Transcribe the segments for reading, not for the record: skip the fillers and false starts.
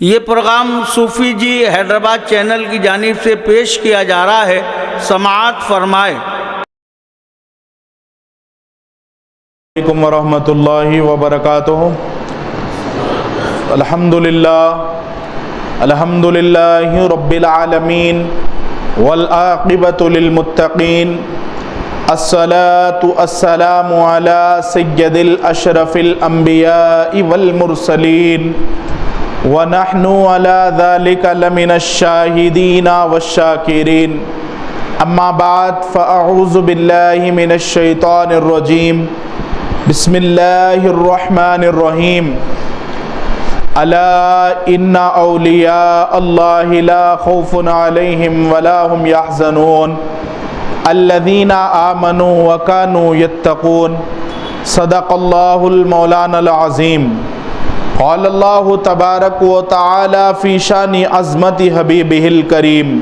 یہ پروگرام صوفی جی حیدرآباد چینل کی جانب سے پیش کیا جا رہا ہے، سماعت فرمائے۔ علیکم ورحمۃ اللہ وبرکاتہ۔ الحمدللہ رب العالمین والعاقبۃ للمتقین، الصلاۃ والسلام علی سید الاشرف الانبیاء والمرسلین، ونحن علی ذلک لمن الشاہدین والشاکرین، اما بعد فاعوذ باللہ من الشیطان الرجیم، بسم اللہ الرحمن الرحیم، الا ان اولیاء اللہ لا خوف علیہم ولا هم یحزنون الذین آمنوا وکانوا یتقون، صدق اللہ المولانا العظیم۔ قال اللہ تبارک و تعالی فی شان عظمت حبیبہ الکریم،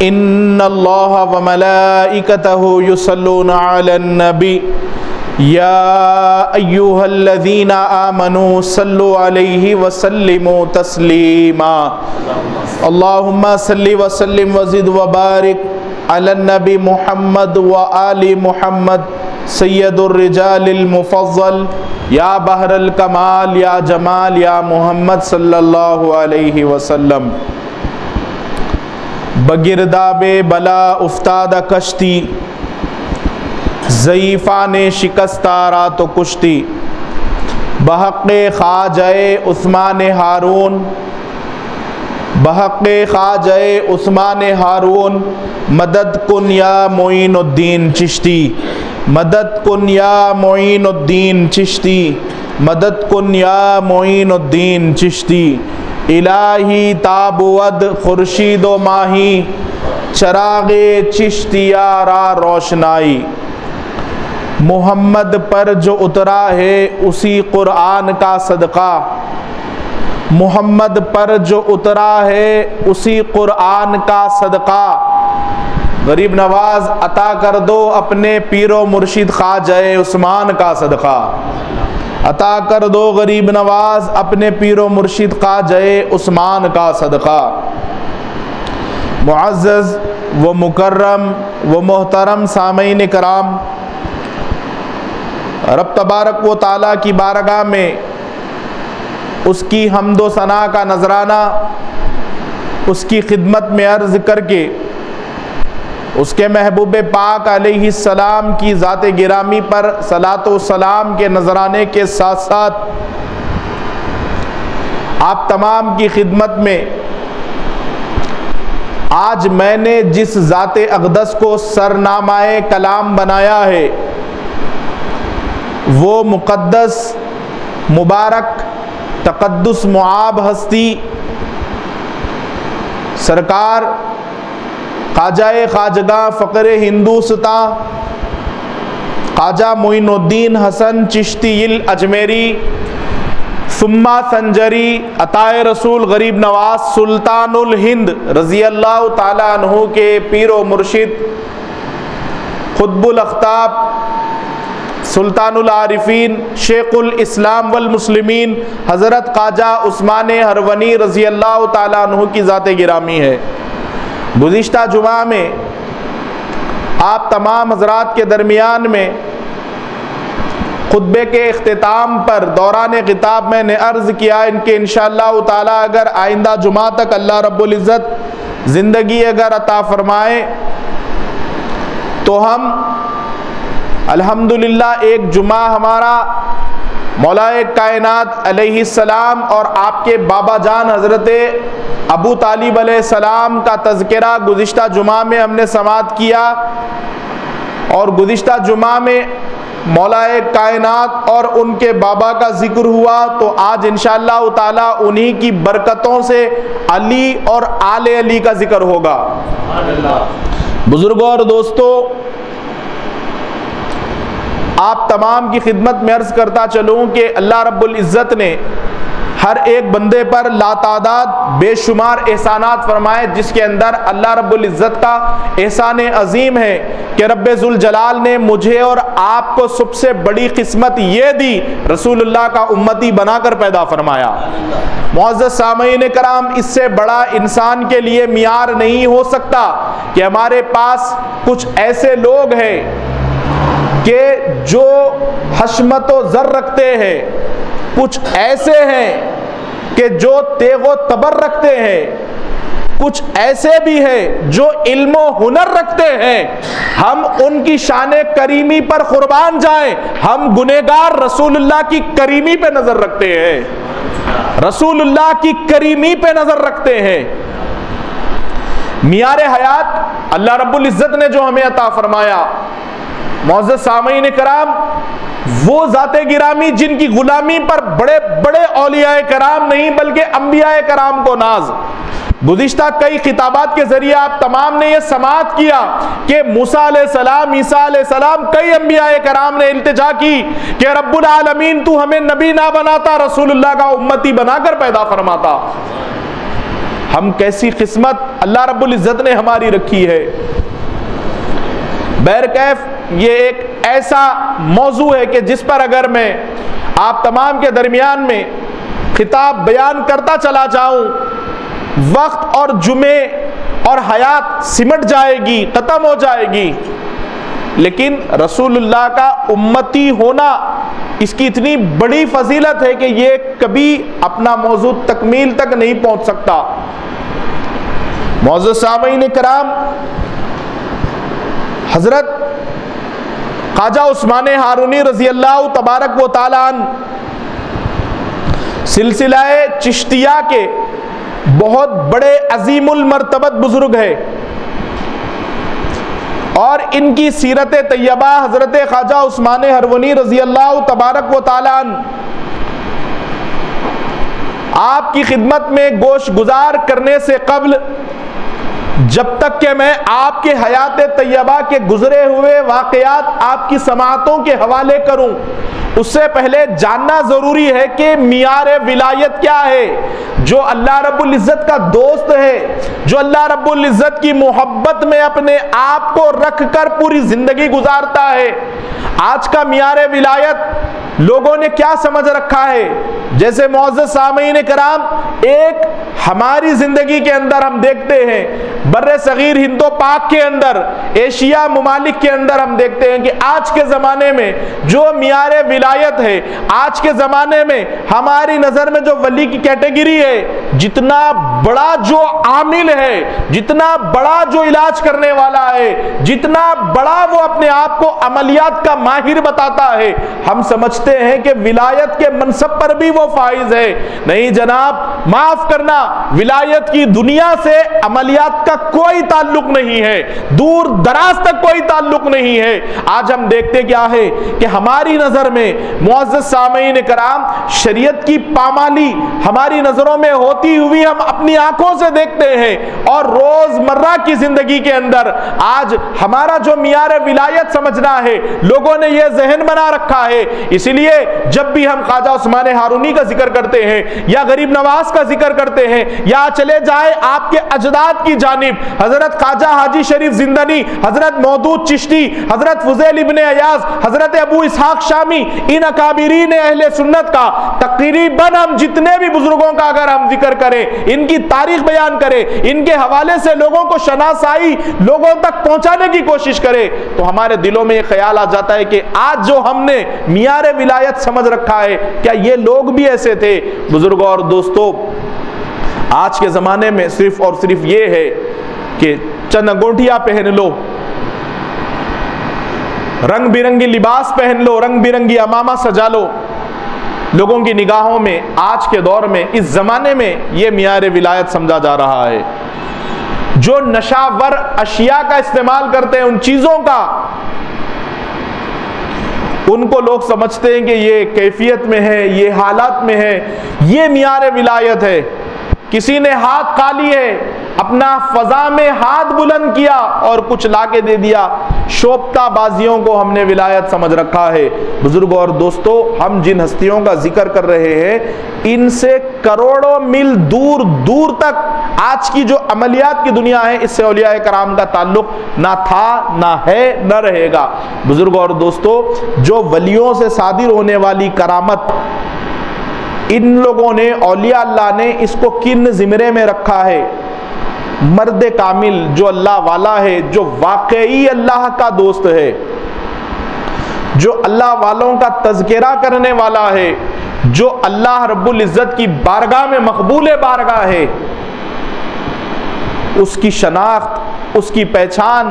ان اللہ وملائکتہ یصلون علی النبی یا ایہا الذین آمنوا صلوا علیہ وسلموا تسلیما، اللہم صلی وسلم وزد وبارک علی النبی محمد وآل محمد سید الرجال المفضل، یا بحر الکمال یا جمال یا محمد صلی اللہ علیہ وسلم۔ بگرداب بلا افتادہ کشتی، ضعیفان شکستہ رات و کشتی، بحق خواجہ عثمان ہارون، بحق خواجہ عثمان ہارون، مدد کن یا معین الدین چشتی، مدد کن یا معین الدین چشتی، مدد کن یا معین الدین چشتی، الہی تابود خورشید و ماہی، چراغ چشتیہ را روشنائی، محمد پر جو اترا ہے اسی قرآن کا صدقہ، محمد پر جو اترا ہے اسی قرآن کا صدقہ، غریب نواز عطا کر دو اپنے پیر و مرشد خواجہ عثمان کا صدقہ، عطا کر دو غریب نواز اپنے پیر و مرشد خواجہ عثمان کا صدقہ۔ معزز و مکرم و محترم سامعین کرام، رب تبارک و تعالیٰ کی بارگاہ میں اس کی حمد و ثنا کا نذرانہ اس کی خدمت میں عرض کر کے اس کے محبوب پاک علیہ السلام کی ذات گرامی پر صلاۃ و سلام کے نذرانے کے ساتھ ساتھ آپ تمام کی خدمت میں آج میں نے جس ذات اقدس کو سرنامہ کلام بنایا ہے وہ مقدس مبارک تقدس معاب ہستی سرکار خواجہ خواجگاں فقر ہندوستاں خواجہ معین الدین حسن چشتی الاجمیری ثم سنجری عطائے رسول غریب نواز سلطان الہند رضی اللہ تعالی عنہ کے پیر و مرشد قطب الاقطاب سلطان العارفین شیخ الاسلام والمسلمین حضرت خواجہ عثمان ہرونی رضی اللہ تعالیٰ عنہ کی ذات گرامی ہے۔ گزشتہ جمعہ میں آپ تمام حضرات کے درمیان میں خطبے کے اختتام پر دوران خطاب میں نے عرض کیا ان کہ انشاءاللہ تعالیٰ اگر آئندہ جمعہ تک اللہ رب العزت زندگی اگر عطا فرمائے تو ہم الحمدللہ ایک جمعہ ہمارا مولا کائنات علیہ السلام اور آپ کے بابا جان حضرت ابو طالب علیہ السلام کا تذکرہ گزشتہ جمعہ میں ہم نے سماعت کیا، اور گزشتہ جمعہ میں مولا کائنات اور ان کے بابا کا ذکر ہوا، تو آج انشاءاللہ تعالی انہی کی برکتوں سے علی اور آل علی کا ذکر ہوگا۔ بزرگوں اور دوستوں، آپ تمام کی خدمت میں عرض کرتا چلوں کہ اللہ رب العزت نے ہر ایک بندے پر لاتعداد بے شمار احسانات فرمائے، جس کے اندر اللہ رب العزت کا احسان عظیم ہے کہ رب ذوالجلال نے مجھے اور آپ کو سب سے بڑی قسمت یہ دی، رسول اللہ کا امتی بنا کر پیدا فرمایا۔ معزز سامعین کرام، اس سے بڑا انسان کے لیے معیار نہیں ہو سکتا کہ ہمارے پاس کچھ ایسے لوگ ہیں کہ جو حشمت و زر رکھتے ہیں، کچھ ایسے ہیں کہ جو تیغ و تبر رکھتے ہیں، کچھ ایسے بھی ہیں جو علم و ہنر رکھتے ہیں۔ ہم ان کی شان کریمی پر قربان جائیں، ہم گنہگار رسول اللہ کی کریمی پہ نظر رکھتے ہیں، رسول اللہ کی کریمی پہ نظر رکھتے ہیں۔ معیار حیات اللہ رب العزت نے جو ہمیں عطا فرمایا، معزز سامعین کرام، وہ ذات گرامی جن کی غلامی پر بڑے بڑے اولیاء کرام نہیں بلکہ انبیاء کرام کو ناز۔ گزشتہ کئی خطابات کے ذریعے آپ تمام نے یہ سماعت کیا کہ موسیٰ علیہ السلام، عیسیٰ علیہ السلام، کئی انبیاء کرام نے التجا کی کہ رب العالمین تو ہمیں نبی نہ بناتا، رسول اللہ کا امتی بنا کر پیدا فرماتا۔ ہم کیسی قسمت اللہ رب العزت نے ہماری رکھی ہے۔ بہرکیف یہ ایک ایسا موضوع ہے کہ جس پر اگر میں آپ تمام کے درمیان میں خطاب بیان کرتا چلا جاؤں، وقت اور جمعے اور حیات سمٹ جائے گی، ختم ہو جائے گی۔ لیکن رسول اللہ کا امتی ہونا، اس کی اتنی بڑی فضیلت ہے کہ یہ کبھی اپنا موضوع تکمیل تک نہیں پہنچ سکتا۔ معزز سامعین کرام، حضرت خواجہ عثمان ہارونی رضی اللہ تبارک و تعالیٰ عنہ سلسلہ چشتیہ کے بہت بڑے عظیم المرتبت بزرگ ہے، اور ان کی سیرت طیبہ حضرت خواجہ عثمان ہارونی رضی اللہ تبارک و تعالیٰ عنہ آپ کی خدمت میں گوش گزار کرنے سے قبل، جب تک کہ میں آپ کے حیات طیبہ کے گزرے ہوئے واقعات آپ کی سماعتوں کے حوالے کروں، اس سے پہلے جاننا ضروری ہے کہ معیار ولایت کیا ہے۔ جو اللہ رب العزت کا دوست ہے، جو اللہ رب العزت کی محبت میں اپنے آپ کو رکھ کر پوری زندگی گزارتا ہے، آج کا معیار ولایت لوگوں نے کیا سمجھ رکھا ہے؟ جیسے معزز سامعین کرام، ایک ہماری زندگی کے اندر ہم دیکھتے ہیں، بر صغیر ہند و پاک کے اندر، ایشیا ممالک کے اندر ہم دیکھتے ہیں کہ آج کے زمانے میں جو معیار ولایت ہے، آج کے زمانے میں ہماری نظر میں جو ولی کی کیٹیگری ہے، جتنا بڑا جو عامل ہے، جتنا بڑا جو علاج کرنے والا ہے، جتنا بڑا وہ اپنے آپ کو عملیات کا ماہر بتاتا ہے، ہم سمجھتے ہیں کہ ولایت کے منصب پر بھی وہ فائز ہے۔ نہیں جناب، معاف کرنا، ولایت کی دنیا سے عملیات کا کوئی تعلق نہیں ہے، دور دراز تک کوئی تعلق نہیں ہے۔ آج ہم دیکھتے کیا ہے کہ ہماری نظر میں معزز سامعین کرام، شریعت کی پامالی ہماری نظروں میں ہوتی ہوئی ہم اپنی آنکھوں سے دیکھتے ہیں، اور روزمرہ کی زندگی کے اندر آج ہمارا جو معیار ولایت سمجھنا ہے، لوگوں نے یہ ذہن بنا رکھا ہے۔ اسی لیے جب بھی ہم خواجہ عثمان ہارونی کا ذکر کرتے ہیں یا غریب نواز کا ذکر کرتے ہیں، یا چلے جائے آپ کے اجداد کی جانب، حضرت خواجہ حاجی شریف زندانی، حضرت مودود چشتی، حضرت فضیل ابن ایاز، حضرت ابو اسحاق شامی، ان اکابرین اہل سنت کا تقریباً ہم جتنے بھی بزرگوں کا اگر ہم ذکر کریں، ان کی تاریخ بیان کریں، ان کے حوالے سے لوگوں کو شناسائی لوگوں تک پہنچانے کی کوشش کریں، تو ہمارے دلوں میں یہ خیال آ جاتا ہے کہ آج جو ہم نے معیار ولایت سمجھ رکھا ہے، کیا یہ لوگ بھی ایسے تھے؟ بزرگوں اور دوستوں، آج کے زمانے میں صرف اور صرف یہ ہے کہ چند انگوٹھیاں پہن لو، رنگ برنگی لباس پہن لو، رنگ برنگی عمامہ سجا لو، لوگوں کی نگاہوں میں آج کے دور میں، اس زمانے میں یہ معیار ولایت سمجھا جا رہا ہے۔ جو نشاور اشیاء کا استعمال کرتے ہیں، ان چیزوں کا، ان کو لوگ سمجھتے ہیں کہ یہ کیفیت میں ہے، یہ حالات میں ہے، یہ معیار ولایت ہے۔ کسی نے ہاتھ کھا لیے، اپنا فضا میں ہاتھ بلند کیا اور کچھ لا کے دے دیا، شوپتا بازیوں کو ہم نے ولایت سمجھ رکھا ہے۔ بزرگوں اور دوستو، ہم جن ہستیوں کا ذکر کر رہے ہیں ان سے کروڑوں میل دور دور تک آج کی جو عملیات کی دنیا ہے اس سے اولیاء کرام کا تعلق نہ تھا، نہ ہے، نہ رہے گا۔ بزرگوں اور دوستو، جو ولیوں سے صادر ہونے والی کرامت، ان لوگوں نے، اولیاء اللہ نے اس کو کن زمرے میں رکھا ہے؟ مرد کامل جو اللہ والا ہے، جو واقعی اللہ کا دوست ہے، جو اللہ والوں کا تذکرہ کرنے والا ہے، جو اللہ رب العزت کی بارگاہ میں مقبول بارگاہ ہے، اس کی شناخت، اس کی پہچان،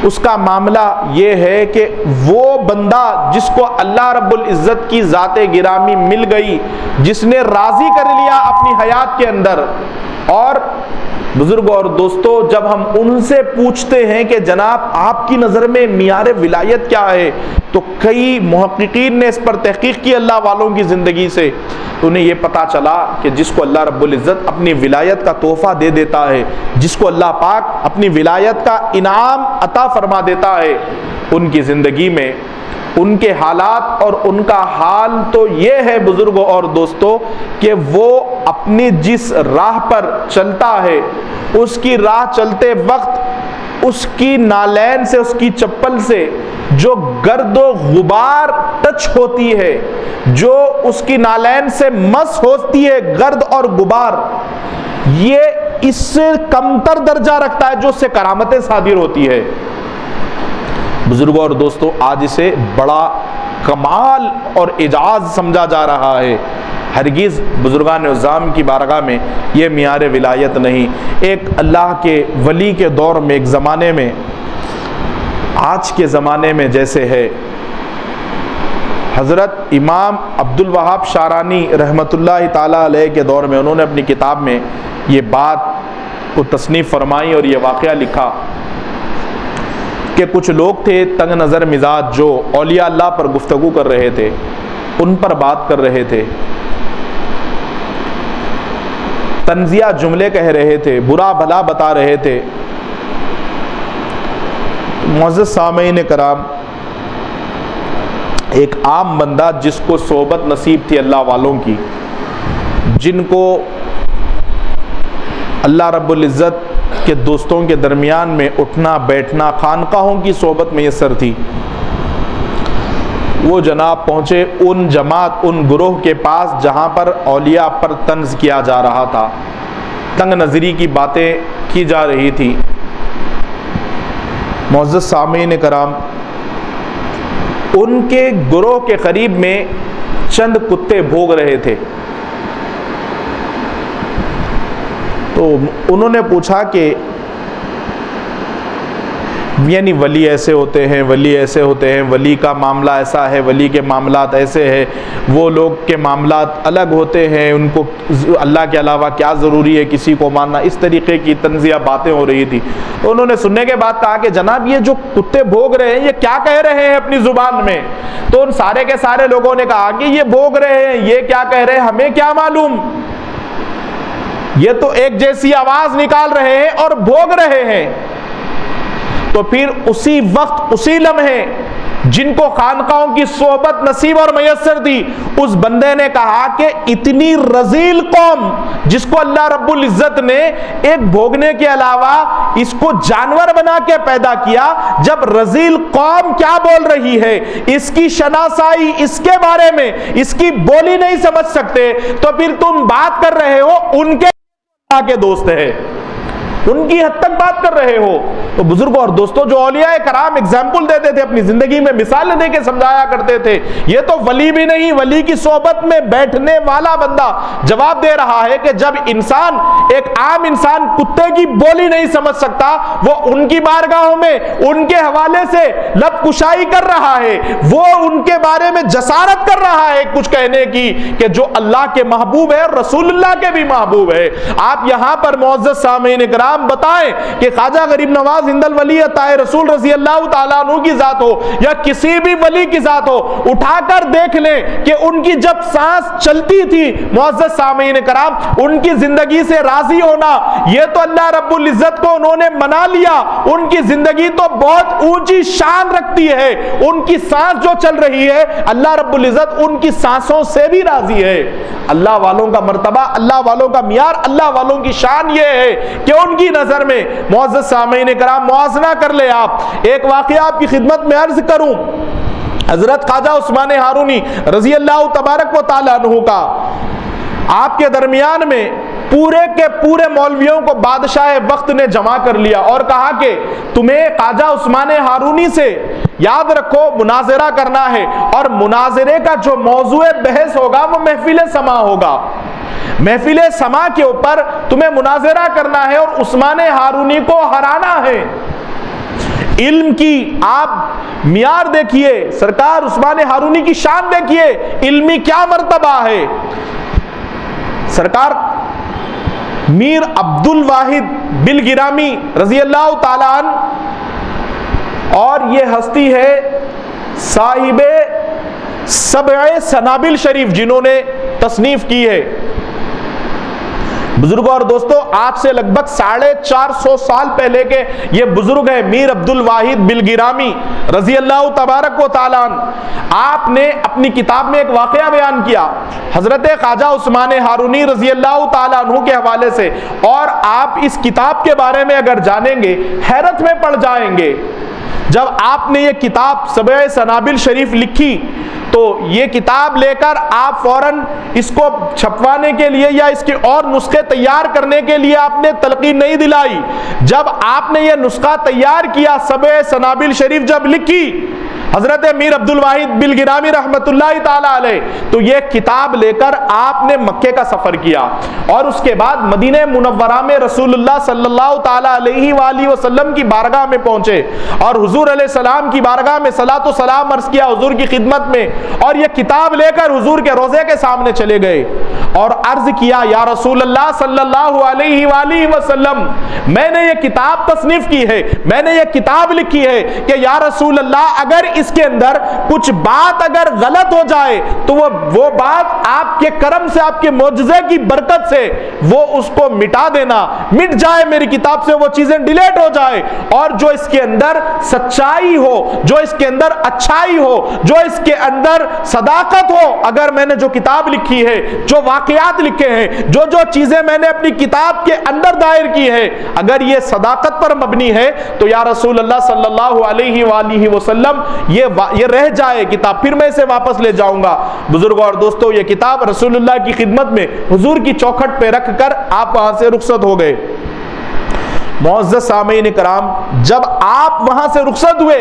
اس کا معاملہ یہ ہے کہ وہ بندہ جس کو اللہ رب العزت کی ذات گرامی مل گئی، جس نے راضی کر لیا اپنی حیات کے اندر، اور بزرگوں اور دوستو جب ہم ان سے پوچھتے ہیں کہ جناب آپ کی نظر میں معیار ولایت کیا ہے، تو کئی محققین نے اس پر تحقیق کی اللہ والوں کی زندگی سے، تو انہیں یہ پتا چلا کہ جس کو اللہ رب العزت اپنی ولایت کا تحفہ دے دیتا ہے، جس کو اللہ پاک اپنی ولایت کا انعام عطا فرما دیتا ہے، ان کی زندگی میں ان کے حالات اور ان کا حال تو یہ ہے بزرگوں اور دوستو کہ وہ اپنی جس راہ پر چلتا ہے، اس کی راہ چلتے وقت اس کی نالین سے، اس کی چپل سے جو گرد و غبار ٹچ ہوتی ہے، جو اس کی نالین سے مس ہوتی ہے گرد اور غبار، یہ اس سے کمتر درجہ رکھتا ہے جو اس سے کرامتیں صادر ہوتی ہے۔ بزرگوں اور دوستو، آج اسے بڑا کمال اور اعجاز سمجھا جا رہا ہے، ہرگز بزرگان عظام کی بارگاہ میں یہ معیار ولایت نہیں۔ ایک اللہ کے ولی کے دور میں، ایک زمانے میں، آج کے زمانے میں جیسے ہے، حضرت امام عبد الوہاب شارانی رحمۃ اللہ تعالیٰ علیہ کے دور میں انہوں نے اپنی کتاب میں یہ بات کو تصنیف فرمائی اور یہ واقعہ لکھا کہ کچھ لوگ تھے تنگ نظر مزاج جو اولیاء اللہ پر گفتگو کر رہے تھے، ان پر بات کر رہے تھے، طنزیہ جملے کہہ رہے تھے، برا بھلا بتا رہے تھے۔ معزز سامعین کرام، ایک عام بندہ جس کو صحبت نصیب تھی اللہ والوں کی، جن کو اللہ رب العزت کے دوستوں کے درمیان میں اٹھنا بیٹھنا، خانقاہوں کی صحبت میسر تھی، وہ جناب پہنچے ان جماعت، ان گروہ کے پاس جہاں پر اولیاء پر طنز کیا جا رہا تھا، تنگ نظری کی باتیں کی جا رہی تھی۔ معزز سامعین کرام، ان کے گروہ کے قریب میں چند کتے بھوگ رہے تھے، تو انہوں نے پوچھا کہ یعنی ولی ایسے ہوتے ہیں، ولی ایسے ہوتے ہیں، ولی کا معاملہ ایسا ہے، ولی کے معاملات ایسے ہیں، وہ لوگ کے معاملات الگ ہوتے ہیں، ان کو اللہ کے علاوہ کیا ضروری ہے کسی کو ماننا، اس طریقے کی طنزیہ باتیں ہو رہی تھی۔ تو انہوں نے سننے کے بعد کہا کہ جناب یہ جو کتے بھوگ رہے ہیں یہ کیا کہہ رہے ہیں اپنی زبان میں؟ تو ان سارے کے سارے لوگوں نے کہا کہ یہ بھوگ رہے ہیں، یہ کیا کہہ رہے ہیں ہمیں کیا معلوم، یہ تو ایک جیسی آواز نکال رہے ہیں اور بھوگ رہے ہیں۔ تو پھر اسی وقت، اسی لمحے جن کو خانقاہوں کی صحبت نصیب اور میسر تھی، اس بندے نے کہا کہ اتنی رذیل قوم جس کو اللہ رب العزت نے ایک بھوگنے کے علاوہ اس کو جانور بنا کے پیدا کیا، جب رذیل قوم کیا بول رہی ہے، اس کی شناسائی، اس کے بارے میں اس کی بولی نہیں سمجھ سکتے، تو پھر تم بات کر رہے ہو ان کے دوست ہے، ان کی حد تک بات کر رہے ہو۔ تو بزرگوں اور دوستوں، جو اولیاء کرام اگزامپل دیتے تھے اپنی زندگی میں، مثالیں دے کے سمجھایا کرتے تھے، یہ تو ولی بھی نہیں، ولی کی صحبت میں بیٹھنے والا بندہ جواب دے رہا ہے کہ جب انسان، ایک عام انسان کتے کی بولی نہیں سمجھ سکتا، وہ ان کی بارگاہوں میں ان کے حوالے سے لب کشائی کر رہا ہے، وہ ان کے بارے میں جسارت کر رہا ہے کچھ کہنے کی کہ جو اللہ کے محبوب ہے، رسول اللہ کے بھی محبوب ہے۔ آپ یہاں پر معزز سامعین کرام بتائیں کہ خواجہ غریب نواز ہند الولی عطائے رسول رضی اللہ تعالیٰ عنہ کی ذات ہو یا کسی بھی ولی کی ذات ہو، اٹھا کر دیکھ لیں کہ ان کی جب سانس چلتی تھی معزز سامعین کرام، ان کی زندگی سے راضی ہونا، یہ تو اللہ رب العزت کو انہوں نے منا لیا، ان کی زندگی تو بہت اونچی شان رکھتی ہے، ان کی سانس جو چل رہی ہے اللہ رب العزت ان کی سانسوں سے بھی راضی ہے۔ اللہ والوں کا مرتبہ، اللہ والوں کا معیار، اللہ والوں کی شان یہ ہے کہ ان کی نظر میں معزز سامعین کرام موازنہ کر لے۔ آپ ایک واقعہ آپ کی خدمت میں عرض کروں، حضرت خواجہ عثمان ہارونی رضی اللہ تبارک و تعالی عنہ کا آپ کے درمیان میں پورے کے پورے مولویوں کو بادشاہ وقت نے جمع کر لیا اور کہا کہ تمہیں خواجہ عثمان ہارونی سے یاد رکھو مناظرہ کرنا ہے، اور مناظرے کا جو موضوع بحث ہوگا وہ محفل سما ہوگا، محفل سما کے اوپر تمہیں مناظرہ کرنا ہے اور عثمان ہارونی کو ہرانا ہے۔ علم کی آپ معیار دیکھیے، سرکار عثمان ہارونی کی شان دیکھیے، علمی کیا مرتبہ ہے۔ سرکار میر عبد الواحد بلگرامی رضی اللہ تعالیٰ عنہ، اور یہ ہستی ہے صاحب سبع سنابل شریف جنہوں نے تصنیف کی ہے۔ بزرگوں اور دوستو، آج سے لگ بھگ 450 سال پہلے کے یہ بزرگ ہیں میر عبد الواحد بلگرامی رضی اللہ تبارک و تعالیٰ عنہ۔ آپ نے اپنی کتاب میں ایک واقعہ بیان کیا حضرت خواجہ عثمان ہارونی رضی اللہ تعالیٰ عنہ کے حوالے سے، اور آپ اس کتاب کے بارے میں اگر جانیں گے حیرت میں پڑ جائیں گے۔ جب آپ نے یہ کتاب سبع سنابل شریف لکھی تو یہ کتاب لے کر آپ فوراً اس کو چھپوانے کے لیے یا اس کے اور نسخے تیار کرنے کے لیے آپ نے تلقین نہیں دلائی۔ جب آپ نے یہ نسخہ تیار کیا، سبع سنابل شریف جب لکھی حضرت میر عبد الواحد بلگرامی رحمت اللہ تعالی علیہ، تو یہ کتاب لے کر آپ نے مکے کا سفر کیا اور اس کے بعد مدینہ منورہ میں رسول اللہ صلی اللہ تعالی علیہ وآلہ وسلم کی بارگاہ میں پہنچے اور حضور علیہ السلام کی بارگاہ میں صلاۃ و سلام عرض کیا حضور کی خدمت میں، اور یہ کتاب لے کر حضور کے روضے کے سامنے چلے گئے اور عرض کیا یا رسول اللہ صلی اللہ علیہ وآلہ وسلم، میں نے یہ کتاب تصنیف کی ہے، میں نے یہ کتاب لکھی ہے کہ یا رسول اللہ اگر اس کے اندر کچھ بات اگر غلط ہو جائے تو وہ بات آپ کے کرم سے، آپ کے معجزے کی برکت سے وہ اس کو مٹا دینا، مٹ جائے میری کتاب سے، وہ چیزیں ڈیلیٹ ہو جائے، اور جو اس کے اندر سچائی ہو، جو اس کے اندر اچھائی ہو، جو اس کے اندر صداقت ہو، اگر میں نے جو کتاب لکھی ہے، جو واقعات لکھے ہیں، جو چیزیں میں نے اپنی کتاب کے اندر دائر کی ہے، اگر یہ صداقت پر مبنی ہے تو یا رسول اللہ صلی اللہ علیہ وآلہ وسلم یہ رہ جائے کتاب، پھر میں اسے واپس لے جاؤں گا۔ بزرگوں اور دوستوں، یہ کتاب رسول اللہ کی خدمت میں حضور کی چوکھٹ پہ رکھ کر آپ وہاں سے رخصت ہو گئے۔ معزز سامعین کرام، جب آپ وہاں سے رخصت ہوئے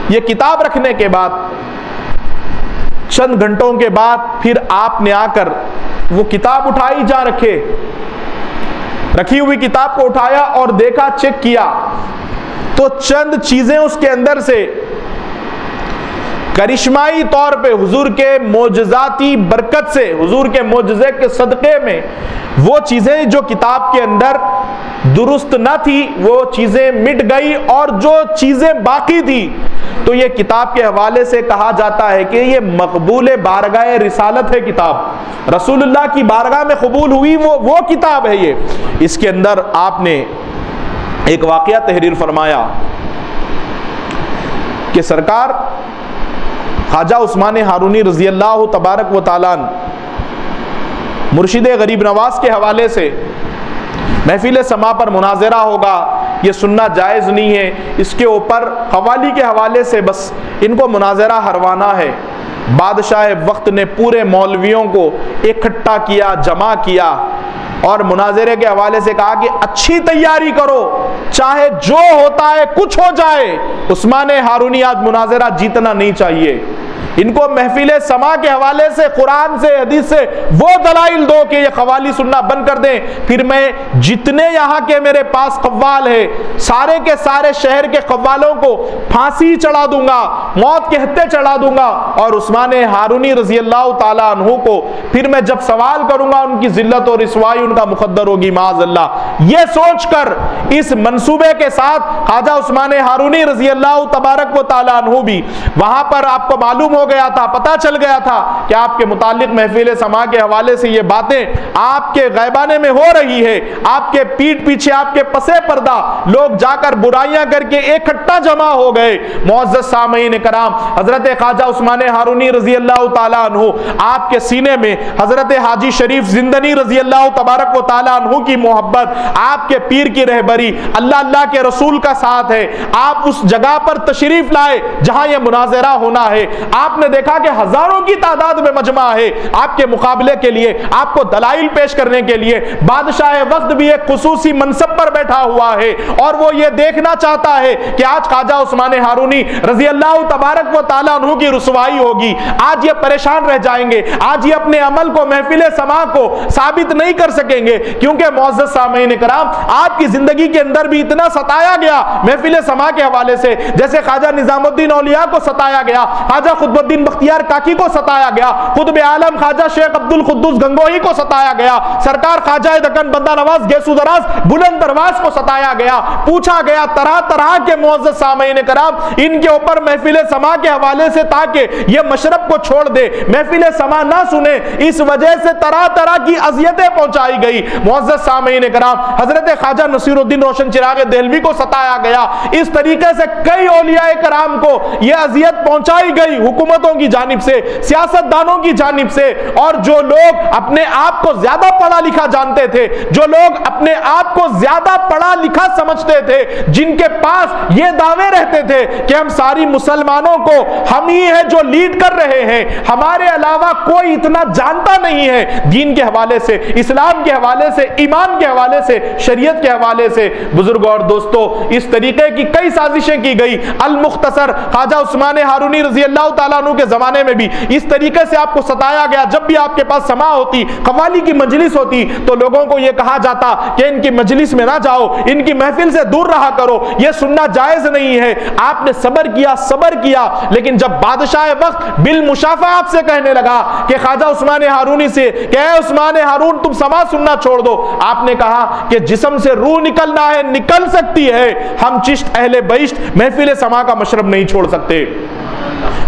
یہ کتاب رکھنے کے بعد، چند گھنٹوں کے بعد پھر آپ نے آ کر وہ کتاب اٹھائی، جا رکھی ہوئی کتاب کو اٹھایا اور دیکھا، چیک کیا تو چند چیزیں اس کے اندر سے کرشمائی طور پہ حضور کے معجزاتی برکت سے، حضور کے معجزے کے صدقے میں وہ چیزیں جو کتاب کے اندر درست نہ تھی وہ چیزیں مٹ گئی، اور جو چیزیں باقی تھی تو یہ کتاب کے حوالے سے کہا جاتا ہے کہ یہ مقبول بارگاہ رسالت ہے، کتاب رسول اللہ کی بارگاہ میں قبول ہوئی وہ کتاب ہے یہ۔ اس کے اندر آپ نے ایک واقعہ تحریر فرمایا کہ سرکار خواجہ عثمان ہارونی رضی اللہ تبارک و تعالیٰ مرشد غریب نواز کے حوالے سے محفل سما پر مناظرہ ہوگا، یہ سننا جائز نہیں ہے، اس کے اوپر قوالی کے حوالے سے بس ان کو مناظرہ ہروانا ہے۔ بادشاہ وقت نے پورے مولویوں کو اکٹھا کیا، جمع کیا اور مناظرے کے حوالے سے کہا کہ اچھی تیاری کرو، چاہے جو ہوتا ہے کچھ ہو جائے، عثمان ہارونی آج مناظرہ جیتنا نہیں چاہیے۔ ان کو محفل سما کے حوالے سے قرآن سے حدیث سے وہ دلائل دو کہ یہ قوالی سننا بند کر دیں، پھر میں جتنے یہاں کے میرے پاس قوال ہے سارے کے سارے شہر کے قوالوں کو پھانسی چڑھا دوں گا، موت کے ہتھے چڑھا دوں گا، اور عثمان ہارونی رضی اللہ تعالیٰ عنہ کو پھر میں جب سوال کروں گا ان کی ذلت اور رسوائی ان کا مقدر ہوگی معاذ اللہ۔ یہ سوچ کر اس منصوبے کے ساتھ خواجہ عثمان ہارونی رضی اللہ تبارک و تعالیٰ عنہ بھی وہاں پر آپ کو معلوم ہو گیا تھا، پتہ چل گیا تھا کہ آپ کے متعلق محفل سما کے حوالے سے یہ باتیں آپ کے غیبانے میں ہو رہی ہے، آپ کے پیٹھ پیچھے آپ کے پسے پردہ لوگ جا کر برائیاں کر کے اکٹھا جمع ہو گئے۔ معزز سامعین کرام، حضرت خواجہ عثمان ہارونی رضی اللہ تعالیٰ عنہ آپ کے سینے میں حضرت حاجی شریف زندنی رضی اللہ تبارک و تعالیٰ عنہ کی محبت، آپ کے پیر کی رہبری، اللہ کے رسول کا ساتھ ہے۔ آپ اس جگہ پر تشریف لائے جہاں یہ مناظرہ ہونا ہے، آپ نے دیکھا کہ ہزاروں کی تعداد میں مجمع ہے آپ کے مقابلے کے لیے، آپ کو دلائل پیش کرنے کے لیے۔ بادشاہ وقت بھی ایک خصوصی منصب پر بیٹھا ہوا ہے اور وہ یہ دیکھنا چاہتا ہے کہ آج خواجہ عثمان ہارونی رضی اللہ تبارک و تعالیٰ عنہ کی رسوائی ہوگی، آج یہ پریشان رہ جائیں گے، آج یہ اپنے عمل کو محفل سما کو ثابت نہیں کر سکیں گے، کیونکہ معزز سامعین کرام آپ کی زندگی کے اندر بھی اتنا ستایا گیا محفل سما کے حوالے سے، جیسے خواجہ نظام الدین اولیاء کو ستایا گیا، خواجہ قطب الدین بختیار کاکی کو ستایا گیا، قطب عالم خواجہ شیخ عبد القدوس گنگوہی کو ستایا گیا، سرکار خواجہ دکن بندہ نواز گیسو دراز بلند درواز کو ستایا گیا، پوچھا گیا طرح طرح کے معزز سامعین کرام ان کے اوپر محفل سما کے حوالے سے تاکہ یہ مشرب کو چھوڑ دے، محفل سما نہ سنے، اس وجہ سے طرح طرح کی اذیتیں پہنچائی گئی۔ معزز سامعین کرام، حضرت خواجہ نصیر الدین روشن چراغ دہلوی کو ستایا گیا، اس طریقے سے کئی اولیاء کرام کو یہ اذیت پہنچائی گئی حکومتوں کی جانب سے، سیاست دانوں کی جانب سے، اور جو لوگ اپنے آپ کو زیادہ پڑھا لکھا جانتے تھے، جو لوگ اپنے آپ کو زیادہ پڑھا لکھا سمجھتے تھے، جن کے پاس یہ دعوے رہتے تھے کہ ہم ساری مسلمانوں کو ہم ہی ہیں جو لیڈ کر رہے ہیں، ہمارے علاوہ کوئی اتنا جانتا نہیں ہے دین کے حوالے سے، اسلام کے حوالے سے، ایمان کے حوالے سے، شریعت کے حوالے سے۔ بزرگوں اور دوستو، اس طریقے کی کئی سازشیں کی گئی۔ المختصر خواجہ عثمان ہارونی رضی اللہ تعالیٰ عنہ کے زمانے میں بھی اس طریقے سے آپ کو ستایا گیا۔ جب بھی آپ کے پاس سما ہوتی، قوالی کی مجلس ہوتی، تو لوگوں کو یہ کہا جاتا کہ ان کی مجلس میں نہ جاؤ، ان کی محفل سے دور رہا کرو، یہ سننا جائز نہیں ہے۔ آپ نے صبر کیا، لیکن جب بادشاہ وقت بالمشافہ آپ سے کہنے لگا کہ خواجہ عثمان ہارونی سے کہ اے عثمان ہارون تم سما سننا چھوڑ دو، آپ نے کہا کہ جسم سے روح نکلنا ہے نکل سکتی ہے، ہم چشت اہل بہشت محفل سما کا مشرب نہیں چھوڑ سکتے،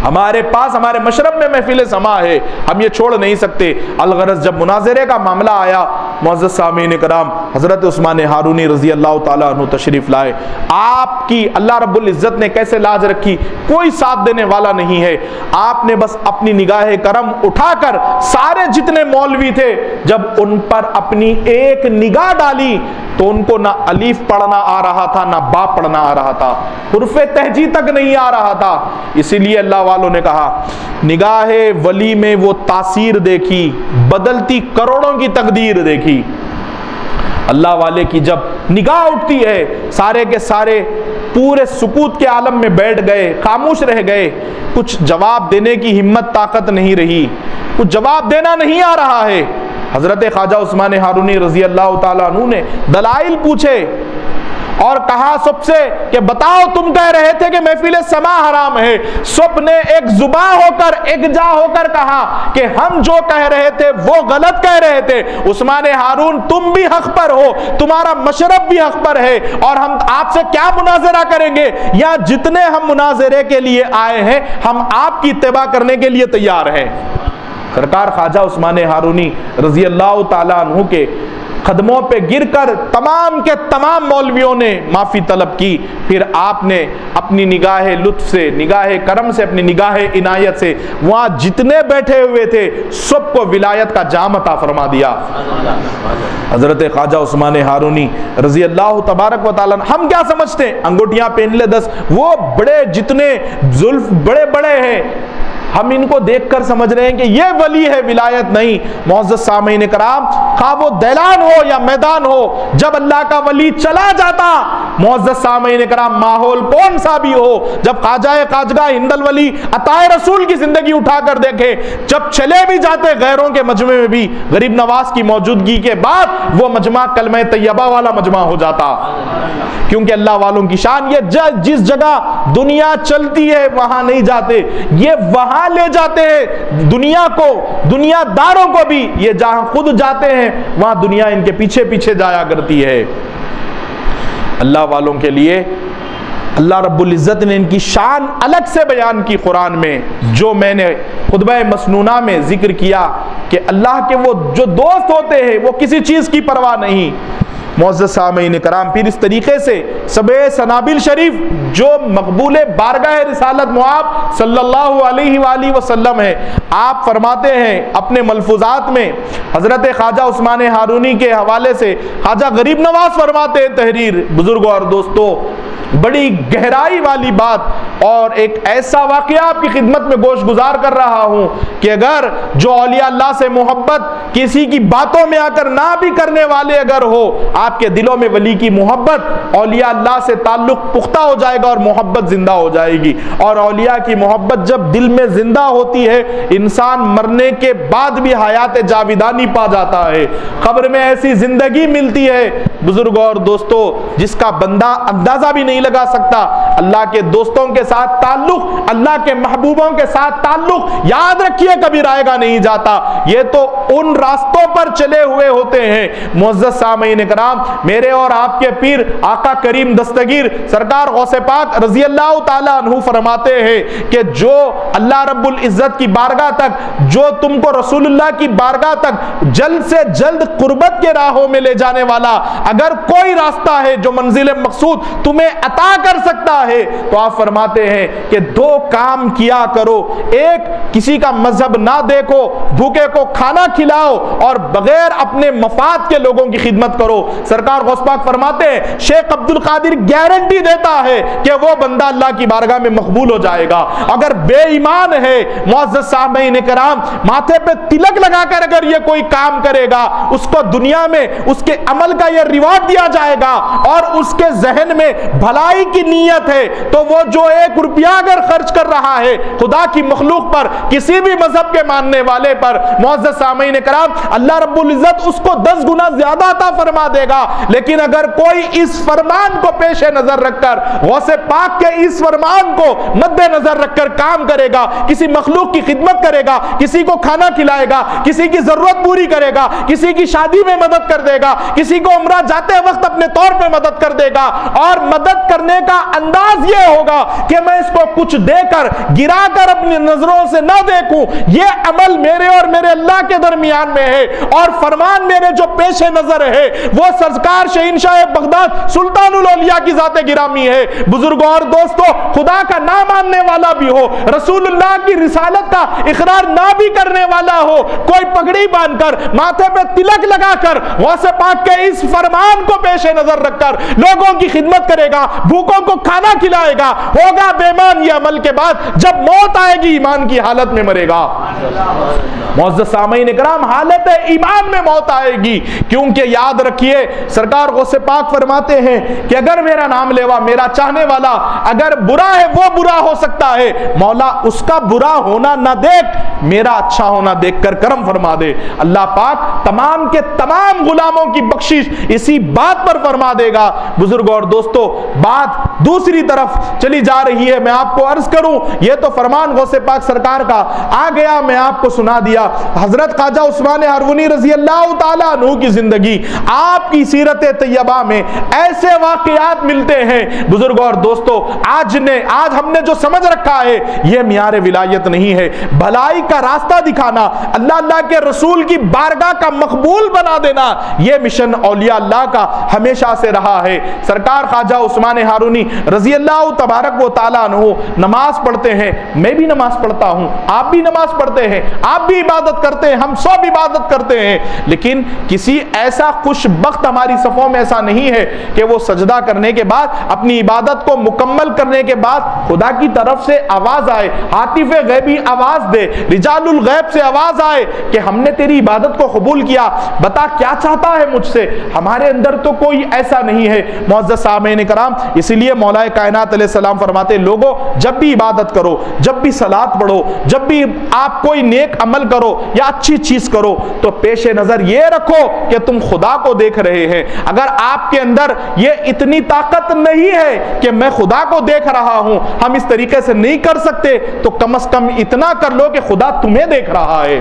ہمارے پاس ہمارے مشرب میں محفل سما ہے، ہم یہ چھوڑ نہیں سکتے۔ الغرض جب مناظرے کا معاملہ آیا، معزز سامعین کرام، حضرت عثمان ہارونی رضی اللہ تعالیٰ عنہ تشریف لائے۔ آپ کی اللہ رب العزت نے کیسے لاج رکھی، کوئی ساتھ دینے والا نہیں ہے۔ آپ نے بس اپنی نگاہ کرم اٹھا کر سارے جتنے مولوی تھے، جب ان پر اپنی ایک نگاہ ڈالی تو ان کو نہ الف پڑھنا آ رہا تھا نہ با پڑھنا آ رہا تھا، حرف تہجی تک نہیں آ رہا تھا۔ اسی لیے اللہ والوں نے کہا نگاہ ولی میں وہ تاثیر دیکھی، بدلتی کروڑوں کی تقدیر دیکھی۔ اللہ والے کی جب نگاہ اٹھتی ہے، سارے کے سارے پورے سکوت کے عالم میں بیٹھ گئے، خاموش رہ گئے، کچھ جواب دینے کی ہمت طاقت نہیں رہی، کچھ جواب دینا نہیں آ رہا ہے۔ حضرت خواجہ عثمان ہارونی رضی اللہ تعالیٰ عنہ نے دلائل پوچھے اور کہا سب سے کہ بتاؤ تم کہہ رہے تھے کہ محفل سما حرام ہے، سب نے ایک زباں ہو کر ایک جا ہو کر کہا کہ ہم جو کہہ رہے تھے وہ غلط کہہ رہے تھے، عثمان ہارون تم بھی حق پر ہو، تمہارا مشرب بھی حق پر ہے، اور ہم آپ سے کیا مناظرہ کریں گے، یا جتنے ہم مناظرے کے لیے آئے ہیں ہم آپ کی اتباع کرنے کے لیے تیار ہیں۔ سرکار خواجہ عثمان ہارونی رضی اللہ تعالیٰ عنہ کے قدموں پہ گر کر تمام کے تمام مولویوں نے معافی طلب کی، پھر آپ نے اپنی نگاہ لطف سے، نگاہ کرم سے، اپنی نگاہ عنایت سے وہاں جتنے بیٹھے ہوئے تھے سب کو ولایت کا جام عطا فرما دیا۔ حضرت خواجہ عثمان ہارونی رضی اللہ تبارک و تعالیٰ، ہم کیا سمجھتے ہیں انگوٹیاں پہن لے 10، وہ بڑے جتنے زلف بڑے بڑے ہیں ہم ان کو دیکھ کر سمجھ رہے ہیں کہ یہ ولی ہے، ولایت نہیں۔ معزز سامعین کرام، خواہ وہ دیلان ہو یا میدان ہو، جب اللہ کا ولی چلا جاتا معزز سامعین کرام ماحول کون سا بھی ہو، جب خواجہ خواجگاہ ہند الولی عطائے رسول کی زندگی اٹھا کر دیکھیں، جب چلے بھی جاتے غیروں کے مجمع میں بھی غریب نواز کی موجودگی کے بعد وہ مجمع کلمہ طیبہ والا مجمع ہو جاتا، کیونکہ اللہ والوں کی شان یہ جس جگہ دنیا چلتی ہے وہاں نہیں جاتے، یہ وہاں لے جاتے ہیں دنیا کو، دنیا داروں کو بھی، یہ جہاں خود جاتے ہیں وہاں دنیا ان کے پیچھے پیچھے جایا کرتی ہے۔ اللہ والوں کے لیے اللہ رب العزت نے ان کی شان الگ سے بیان کی قرآن میں، جو میں نے خطبہ مسنونہ میں ذکر کیا کہ اللہ کے وہ جو دوست ہوتے ہیں وہ کسی چیز کی پرواہ نہیں۔ معزز سامعین کرام، پھر اس طریقے سے سبع سنابل شریف جو مقبول بارگاہ رسالت مآب صلی اللہ علیہ وآلہ وسلم ہے، آپ فرماتے ہیں اپنے ملفوظات میں، حضرت خواجہ عثمان ہارونی کے حوالے سے خواجہ غریب نواز فرماتے ہیں تحریر، بزرگوں اور دوستوں بڑی گہرائی والی بات اور ایک ایسا واقعہ آپ کی خدمت میں گوش گزار کر رہا ہوں کہ اگر جو اولیاء اللہ سے محبت کسی کی باتوں میں آ کر نہ بھی کرنے والے اگر ہو، آپ کے دلوں میں ولی کی محبت، اولیاء اللہ سے تعلق پختہ ہو جائے گا اور محبت زندہ ہو جائے گی، اور اولیاء کی محبت جب دل میں زندہ ہوتی ہے انسان مرنے کے بعد بھی حیات جاویدانی پا جاتا ہے، قبر میں ایسی زندگی ملتی ہے بزرگوں اور دوستوں جس کا بندہ اندازہ بھی نہیں لگا سکتا۔ اللہ کے دوستوں کے ساتھ تعلق، اللہ کے محبوبوں کے ساتھ تعلق یاد رکھیے کبھی رائے گا نہیں جاتا، یہ تو ان راستوں پر چلے ہوئے ہوتے ہیں۔ معزز سامعین کرام، میرے اور آپ کے پیر آقا کریم دستگیر سرکار غوث پاک رضی اللہ تعالیٰ عنہ فرماتے ہیں کہ جو اللہ رب العزت کی بارگاہ تک، جو تم کو رسول اللہ کی بارگاہ تک جلد سے جلد قربت کے راہوں میں لے جانے والا اگر کوئی راستہ ہے جو منزل مقصود تمہیں عطا کر سکتا ہے تو آپ فرماتے ہیں کہ دو کام کیا کرو، ایک کسی کا مذہب نہ دیکھو، بھوکے کو کھانا کھلاؤ اور بغیر اپنے مفاد کے لوگوں کی خدمت کرو۔ سرکار غوث پاک فرماتے ہیں شیخ عبد القادر گارنٹی دیتا ہے کہ وہ بندہ اللہ کی بارگاہ میں مقبول ہو جائے گا۔ اگر بے ایمان ہے معزز سامعین کرام، ماتھے پہ تلک لگا کر اگر یہ کوئی کام کرے گا اس کو دنیا میں اس کے عمل کا یہ ریوارڈ دیا جائے گا، اور اس کے ذہن میں بھلائی کی نیت ہے تو وہ جو 1 روپیہ اگر خرچ کر رہا ہے خدا کی مخلوق پر، کسی بھی مذہب کے ماننے والے پر، معزز سامعین کرام اللہ رب العزت اس کو 10 گنا زیادہ عطا فرما دے گا۔ لیکن اگر کوئی اس فرمان کو پیش نظر رکھ کر، غوث پاک کے اس فرمان کو مد نظر رکھ کر کام کرے گا، کسی مخلوق کی خدمت کرے گا، کسی کو کھانا کھلائے گا، کسی کی ضرورت پوری کرے گا، کسی کی شادی میں مدد کر دے گا، کسی کو عمرہ جاتے وقت اپنے طور پہ مدد کر دے گا، اور مدد کرنے کا انداز یہ ہوگا کہ میں اس کو کچھ دے کر گرا کر اپنی نظروں سے نہ دیکھوں، یہ عمل میرے اور میرے اللہ کے درمیان میں ہے، اور فرمان میرے جو پیش نظر ہے وہ سرکار شہنشاہ بغداد سلطان الاولیاء کی ذات گرامی ہے۔ بزرگوں اور دوستوں، خدا کا نہ ماننے والا بھی ہو، رسول اللہ کی رسالت کا اقرار نہ بھی کرنے والا ہو، کوئی پگڑی باندھ کر ماتھے پہ تلک لگا کر غوث پاک کے اس فرمان کو پیش نظر رکھ کر لوگوں کی خدمت کرے گا، بھوکوں کو کھانا کھلائے گا، ہوگا بے ایمان یہ عمل کے بعد جب موت آئے گی ایمان کی حالت میں مرے گا۔ معزز سامعین کرام، حالت ایمان میں موت آئے گی، کیونکہ یاد رکھیے سرکار غوث پاک فرماتے ہیں کہ اگر میرا نام لیوا، میرا چاہنے والا اگر برا ہے وہ برا ہو سکتا ہے، مولا اس کا برا ہونا نہ دیکھ، میرا اچھا ہونا دیکھ کر کرم فرما دے۔ اللہ پاک تمام کے تمام غلاموں کی بخشش اسی بات پر فرما دے گا۔ بزرگوں اور دوستو، بات دوسری طرف چلی جا رہی ہے، میں آپ کو عرض کروں، یہ تو فرمان غوث پاک سرکار کا آ گیا، میں آپ کو سنا دیا۔ حضرت خواجہ عثمان ہارونی رضی اللہ تعالیٰ عنہ کی زندگی، آپ کی سیرت طیبہ میں ایسے واقعات ملتے ہیں بزرگوں اور دوستو، آج ہم نے جو سمجھ رکھا ہے یہ معیار ولایت نہیں ہے، بھلائی کا راستہ دکھانا، اللہ کے رسول کی بارگاہ کا مقبول بنا دینا، یہ مشن اولیاء اللہ کا ہمیشہ سے رہا ہے۔ سرکار خواجہ عثمان ہارونی رضی اللہ تبارک و تعالیٰ عنہ نماز پڑھتے ہیں، میں بھی نماز پڑھتا ہوں، آپ بھی نماز پڑھتے ہیں، آپ بھی عبادت کرتے ہیں، ہم سب عبادت کرتے ہیں، لیکن کسی ایسا خوش بخت ہماری صفوں میں ایسا نہیں ہے کہ وہ سجدہ کرنے کے بعد اپنی عبادت کو مکمل کرنے کے بعد خدا کی طرف سے آواز آئے، عاطف غیبی آواز دے، رجال الغیب سے آواز آئے کہ ہم نے تیری عبادت کو قبول کیا، بتا کیا چاہتا ہے مجھ سے۔ ہمارے اندر تو کوئی ایسا نہیں ہے۔ معزز سامعین کرام، اسی لیے مولا کائنات علیہ السلام فرماتے ہیں لوگوں جب بھی عبادت کرو، جب بھی صلاۃ پڑھو، جب بھی آپ کوئی نیک عمل کرو یا اچھی چیز کرو تو پیش نظر یہ رکھو کہ تم خدا کو دیکھ رہے ہیں۔ اگر آپ کے اندر یہ اتنی طاقت نہیں ہے کہ میں خدا کو دیکھ رہا ہوں، ہم اس طریقے سے نہیں کر سکتے، تو کم از کم اتنا کر لو کہ خدا تمہیں دیکھ رہا ہے،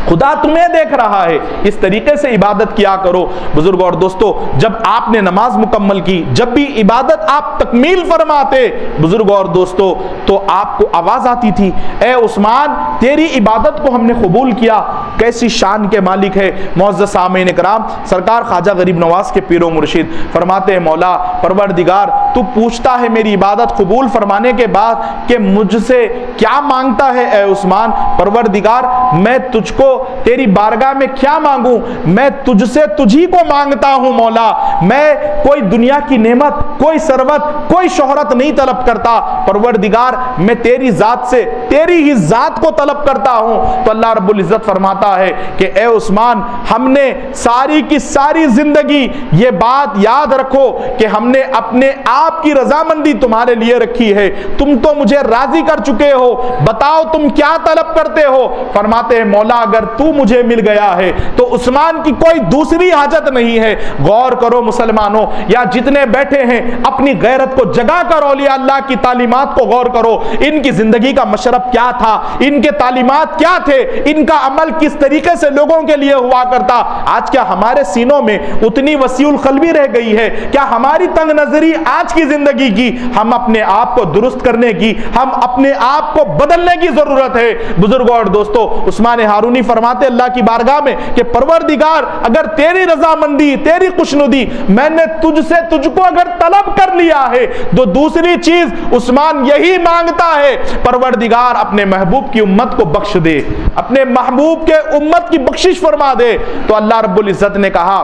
خدا تمہیں دیکھ رہا ہے۔ اس طریقے سے عبادت کیا کرو۔ بزرگوں اور دوستو، جب آپ نے نماز مکمل کی، جب بھی عبادت آپ تکمیل فرماتے بزرگوں اور دوستو، تو آپ کو آواز آتی تھی، اے عثمان تیری عبادت کو ہم نے قبول کیا۔ کیسی شان کے مالک ہے معزز سامعین کرام، سرکار خواجہ غریب نواز کے پیر و مرشد فرماتے ہیں مولا پروردگار تو پوچھتا ہے میری عبادت قبول فرمانے کے بعد کہ مجھ سے کیا مانگتا ہے اے عثمان؟ پروردگار میں تجھ کو تیری بارگاہ میں کیا مانگوں؟ میں تجھ سے تجھی کو مانگتا ہوں مولا، میں کوئی دنیا کی نعمت، کوئی ثروت، کوئی شہرت نہیں طلب کرتا، پروردگار میں تیری ذات سے تیری ہی ذات کو طلب کرتا ہوں۔ تو اللہ رب العزت فرماتا ہے کہ اے عثمان ہم نے ساری کی ساری زندگی یہ بات یاد رکھو کہ ہم نے اپنے آپ کی رضامندی تمہارے لیے رکھی ہے، تم تو مجھے راضی کر چکے ہو، بتاؤ تم کیا طلب کرتے ہو؟ فرماتے ہیں مولا اگر تو مجھے مل گیا ہے تو عثمان کی کوئی دوسری حاجت نہیں ہے۔ غور کرو مسلمانوں، یا جتنے بیٹھے ہیں اپنی غیرت کو جگا کر اولیاء اللہ کی تعلیمات کو غور کرو، ان کی زندگی کا مشرب کیا تھا، ان کے تعلیمات کیا تھے، ان کا عمل کس طریقے سے لوگوں کے لیے ہوا کرتا۔ آج کیا ہمارے سینوں میں اتنی وسیع القلبی رہ گئی ہے؟ کیا ہماری تنگ نظری آج کی زندگی کی، ہم اپنے آپ کو درست کرنے کی، ہم اپنے آپ کو بدلنے کی ضرورت ہے۔ بزرگوں اور دوستو، عثمان ہارونی فرماتے اللہ کی بارگاہ میں کہ پروردگار اگر تیری رضامندی، تیری خوشنودی میں نے تجھ سے تجھ کو اگر طلب کر لیا ہے تو دوسری چیز عثمان یہی مانگتا ہے، پروردگار اپنے محبوب کی امت کو بخش دے، اپنے محبوب کے امت کی بخشش فرما دے۔ تو اللہ رب العزت نے کہا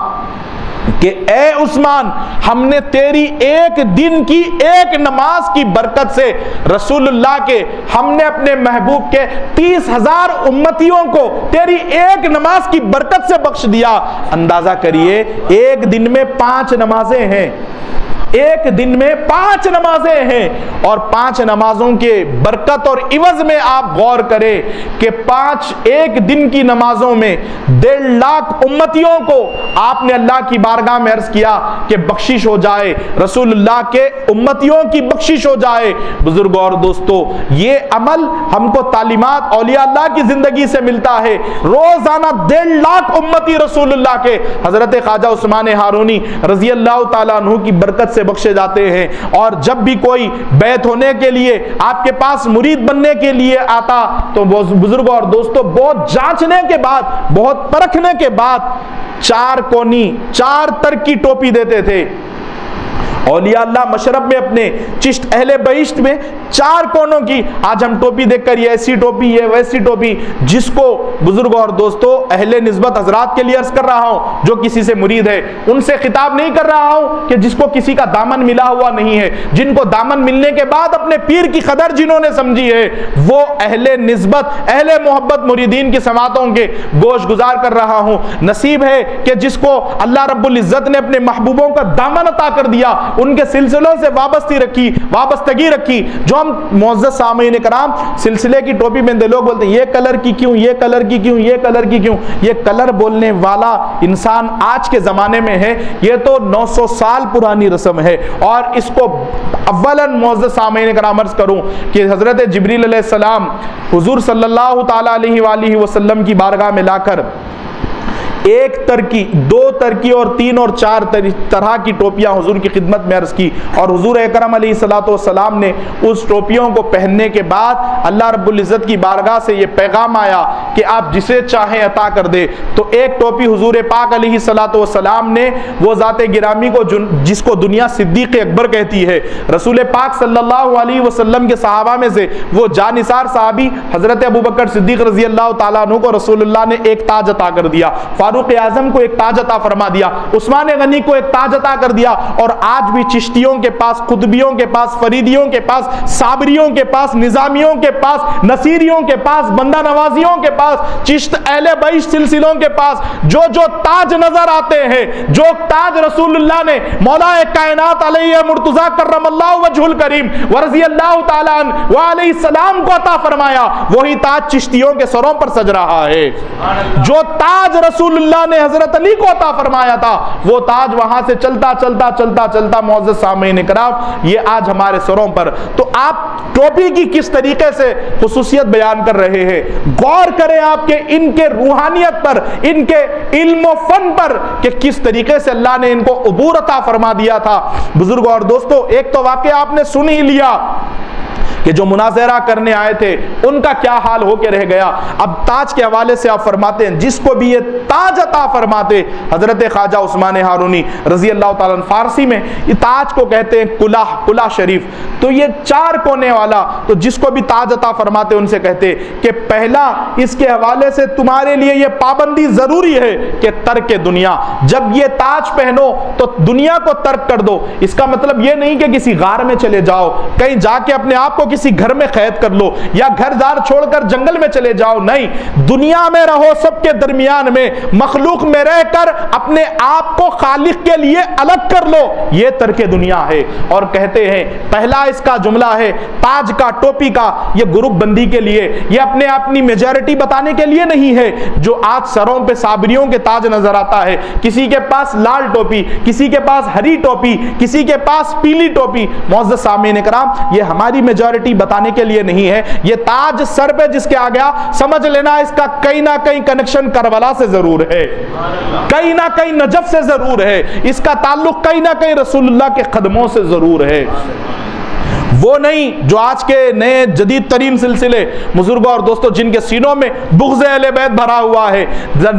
کہ اے عثمان ہم نے تیری ایک دن کی ایک نماز کی برکت سے رسول اللہ کے، ہم نے اپنے محبوب کے 30,000 امتیوں کو تیری ایک نماز کی برکت سے بخش دیا۔ اندازہ کریے ایک دن میں 5 نمازیں ہیں، ایک دن میں 5 نمازیں ہیں، اور 5 نمازوں کے برکت اور عوض میں آپ غور کریں کہ 5 ایک دن کی نمازوں میں 1.5 لاکھ امتیوں کو آپ نے اللہ کی بارگاہ میں عرض کیا کہ بخشش ہو جائے، رسول اللہ کے امتیوں کی بخشش ہو جائے۔ بزرگوں اور دوستو، یہ عمل ہم کو تعلیمات اولیاء اللہ کی زندگی سے ملتا ہے۔ روزانہ 1.5 لاکھ امتی رسول اللہ کے حضرت خواجہ عثمان ہارونی رضی اللہ تعالیٰ عنہ کی برکت سے بخشے جاتے ہیں۔ اور جب بھی کوئی بیعت ہونے کے لیے آپ کے پاس مرید بننے کے لیے آتا تو بزرگوں اور دوستوں بہت جانچنے کے بعد، بہت پرکھنے کے بعد 4 کونی 4 تر کی ٹوپی دیتے تھے۔ اولیاء اللہ مشرب میں اپنے چشت اہل بہشت میں 4 کونوں کی، آج ہم ٹوپی دیکھ کر یہ ایسی ٹوپی، یہ ویسی ٹوپی، جس کو بزرگوں اور دوستوں اہل نسبت حضرات کے لیے عرض کر رہا ہوں جو کسی سے مرید ہے، ان سے خطاب نہیں کر رہا ہوں کہ جس کو کسی کا دامن ملا ہوا نہیں ہے، جن کو دامن ملنے کے بعد اپنے پیر کی قدر جنہوں نے سمجھی ہے، وہ اہل نسبت، اہل محبت مریدین کی سماعتوں کے گوش گزار کر رہا ہوں۔ نصیب ہے کہ جس کو اللہ رب العزت نے اپنے محبوبوں کا دامن عطا کر دیا، ان کے سلسلوں سے وابستگی رکھی۔ جو ہم معزز سامعین کرام سلسلے کی ٹوپی میں لوگ بولتے ہیں یہ کلر کی کیوں، یہ کلر کی کیوں، یہ کلر کی کیوں، یہ کلر بولنے والا انسان آج کے زمانے میں ہے، یہ تو 900 سال پرانی رسم ہے۔ اور اس کو اولاً معزز سامعین کرام عرض کروں کہ حضرت جبریل علیہ السلام حضور صلی اللہ تعالی علیہ وآلہ وسلم کی بارگاہ میں لا کر ایک ترکی، دو ترکی اور تین اور چار طرح کی ٹوپیاں حضور کی خدمت میں عرض کی، اور حضور اکرم علیہ الصلوۃ والسلام نے اس ٹوپیوں کو پہننے کے بعد اللہ رب العزت کی بارگاہ سے یہ پیغام آیا کہ آپ جسے چاہیں عطا کر دے۔ تو ایک ٹوپی حضور پاک علیہ الصلوۃ والسلام نے وہ ذات گرامی کو جس کو دنیا صدیق اکبر کہتی ہے، رسول پاک صلی اللہ علیہ وسلم کے صحابہ میں سے وہ جانثار صحابی حضرت ابوبکر صدیق رضی اللہ تعالیٰ عنہ کو رسول اللہ نے ایک تاج عطا کر دیا، فاروق اعظم کو ایک تاج عطا فرما دیا، عثمان غنی کو ایک تاج عطا کر دیا، اور آج بھی چشتیوں کے پاس، قطبیوں کے پاس، فریدیوں کے پاس، صابریوں کے پاس، نظامیوں کے پاس، نصیریوں کے پاس، بندہ نوازیوں کے پاس، چشت اہل بیت سلسلوں کے پاس جو جو تاج نظر آتے ہیں، جو تاج رسول اللہ نے مولا کائنات علیہ مرتضی کرم اللہ وجہ الکریم ورضی اللہ تعالیٰ عنہ وعلیہ السلام کو عطا فرمایا، وہی تاج چشتیوں کے سروں پر سج رہا ہے۔ جو تاج رسول اللہ نے حضرت علی کو عطا فرمایا تھا، وہ تاج وہاں سے چلتا چلتا چلتا چلتا معزز سامعین کرام یہ آج ہمارے سروں پر۔ تو آپ ٹوپی کی کس طریقے سے خصوصیت بیان کر رہے ہیں، غور کریں آپ کے ان کے روحانیت پر، ان کے علم و فن پر کہ کس طریقے سے اللہ نے ان کو عبور عطا فرما دیا تھا۔ بزرگوں اور دوستو، ایک تو واقعہ آپ نے سن ہی لیا کہ جو مناظرہ کرنے آئے تھے ان کا کیا حال ہو کے رہ گیا۔ اب تاج کے حوالے سے آپ فرماتے ہیں جس کو بھی یہ تاج عطا فرماتے حضرت خواجہ عثمان ہارونی رضی اللہ تعالیٰ عنہ، فارسی میں یہ تاج کو کہتے ہیں کلہ، کلہ شریف، تو یہ چار کونے والا، تو جس کو بھی تاج عطا فرماتے ان سے کہتے کہ پہلا اس کے حوالے سے تمہارے لیے یہ پابندی ضروری ہے کہ ترک دنیا، جب یہ تاج پہنو تو دنیا کو ترک کر دو۔ اس کا مطلب یہ نہیں کہ کسی غار میں چلے جاؤ، کہیں جا کے اپنے آپ کو کسی گھر میں قید کر لو، یا گھر دار چھوڑ کر جنگل میں چلے جاؤ، نہیں، دنیا میں رہو، سب کے درمیان میں، مخلوق میں رہ کر اپنے آپ کو خالق کے لیے الگ کر لو، یہ ترک دنیا ہے۔ اور کہتے ہیں پہلا اس کا جملہ ہے تاج کا، ٹوپی کا، یہ گروپ بندی کے لیے، یہ اپنی میجورٹی بتانے کے لیے نہیں ہے۔ جو آج سروں پہ صابریوں کے تاج نظر آتا ہے، کسی کے پاس لال ٹوپی، کسی کے پاس ہری ٹوپی، کسی کے پاس پیلی ٹوپی، معزز سامعین کرام یہ ہماری میجورٹی بتانے کے لیے نہیں ہے۔ یہ تاج سر پہ جس کے آ گیا، سمجھ لینا اس کا کہیں نہ کہیں کنیکشن کربلا سے ضرور ہے، کہیں نہ کہیں نجف سے ضرور ہے، اس کا تعلق کہیں نہ کہیں رسول اللہ کے قدموں سے ضرور ہے۔ وہ نہیں جو آج کے نئے جدید ترین سلسلے، بزرگوں اور دوستوں، جن کے سینوں میں بغض اہل بیت بھرا ہوا ہے،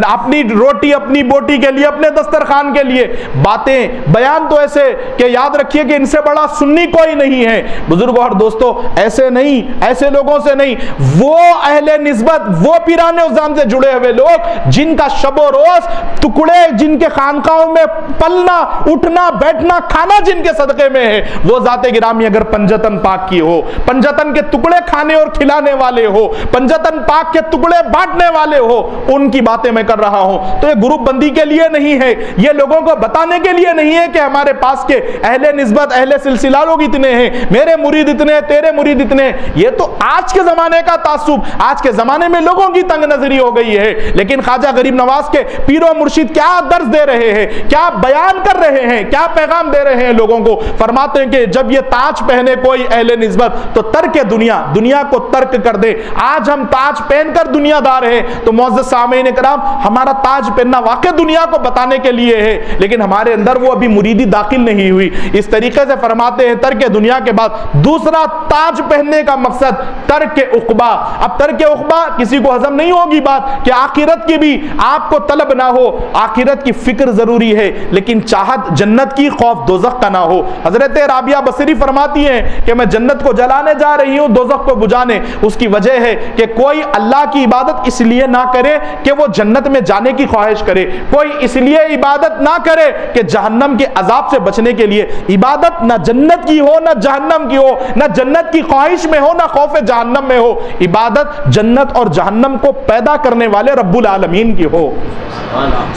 اپنی روٹی اپنی بوٹی کے لیے، اپنے دسترخوان کے لیے باتیں بیان تو ایسے کہ یاد رکھیے کہ ان سے بڑا سنی کوئی نہیں ہے۔ بزرگوں اور دوستوں، ایسے نہیں، ایسے لوگوں سے نہیں، وہ اہل نسبت، وہ پیران نظام سے جڑے ہوئے لوگ جن کا شب و روز ٹکڑے، جن کے خانقاہوں میں پلنا اٹھنا بیٹھنا کھانا جن کے صدقے میں ہے، وہ ذات گرامی اگر پنجتن پاک کی ہو، پنجتن کے ٹکڑے کھانے اور کھلانے والے ہو، پنجتن پاک کے ٹکڑے بانٹنے والے ہو، ان کی باتیں میں کر رہا ہوں۔ تو یہ گروپ بندی کے لیے نہیں ہے، یہ لوگوں کو بتانے کے لیے نہیں ہے کہ ہمارے پاس کے اہل نسبت، اہل سلسلہ لوگ اتنے ہیں، میرے مرید اتنے، تیرے مرید اتنے۔ یہ تو آج کے زمانے کا تعصب، آج کے زمانے میں لوگوں کی تنگ نظری ہو گئی ہے۔ لیکن خواجہ غریب نواز کے پیر و مرشد کیا درس دے رہے ہیں، کیا بیان کر رہے ہیں، کیا پیغام دے رہے ہیں لوگوں کو؟ فرماتے ہیں کہ جب یہ تاج پہنے کوئی اہل نسبت تو ترک دنیا، دنیا کو ترک کر دے۔ آج ہم تاج پہن کر دنیا دار ہیں، تو معزز سامعین کرام ہمارا تاج پہننا واقع دنیا کو بتانے کے لیے ہے، لیکن ہمارے اندر وہ ابھی مریدی داخل نہیں ہوئی۔ اس طریقے سے فرماتے ہیں ترک دنیا کے بعد دوسرا تاج پہننے کا مقصد ترک عقبہ۔ اب ترک عقبہ کسی کو ہضم نہیں ہوگی بات کہ آخرت کی بھی آپ کو طلب نہ ہو، آخرت کی فکر ضروری ہے، لیکن چاہت جنت کی، خوف دوزخ کا نہ ہو۔ حضرت رابعہ بصری فرماتی ہیں کہ میں جنت کو جلانے جا رہی ہوں، دوزخ کو بجھانے۔ اس کی وجہ ہے کہ کوئی اللہ کی عبادت اس لیے نہ کرے کہ وہ جنت میں جانے کی خواہش کرے، کوئی اس لیے عبادت نہ کرے کہ جہنم کے عذاب سے بچنے کے لیے۔ عبادت نہ جنت کی ہو نہ جہنم کی ہو، نہ جنت کی خواہش میں ہو نہ خوف جہنم میں ہو، عبادت جنت اور جہنم کو پیدا کرنے والے رب العالمین کی ہو۔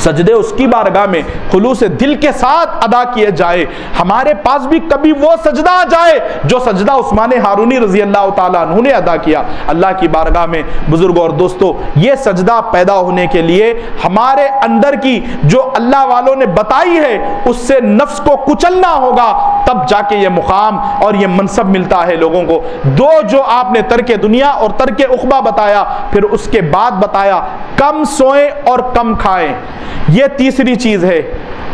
سجدے اس کی بارگاہ میں خلوص دل کے ساتھ ادا کیے جائے۔ ہمارے پاس بھی کبھی وہ سجدہ آ جائے جو سجدہ عثمان ہارونی رضی اللہ تعالیٰ عنہ نے ادا کیا اللہ کی بارگاہ میں۔ بزرگوں اور دوستوں، یہ سجدہ پیدا ہونے کے لیے ہمارے اندر کی جو اللہ والوں نے بتائی ہے اس سے نفس کو کچلنا ہوگا، تب جا کے یہ مقام اور یہ منصب ملتا ہے لوگوں کو۔ دو جو آپ نے ترک دنیا اور ترک عقبہ بتایا، پھر اس کے بعد بتایا کم سوئیں اور کم کھائیں، یہ تیسری چیز ہے۔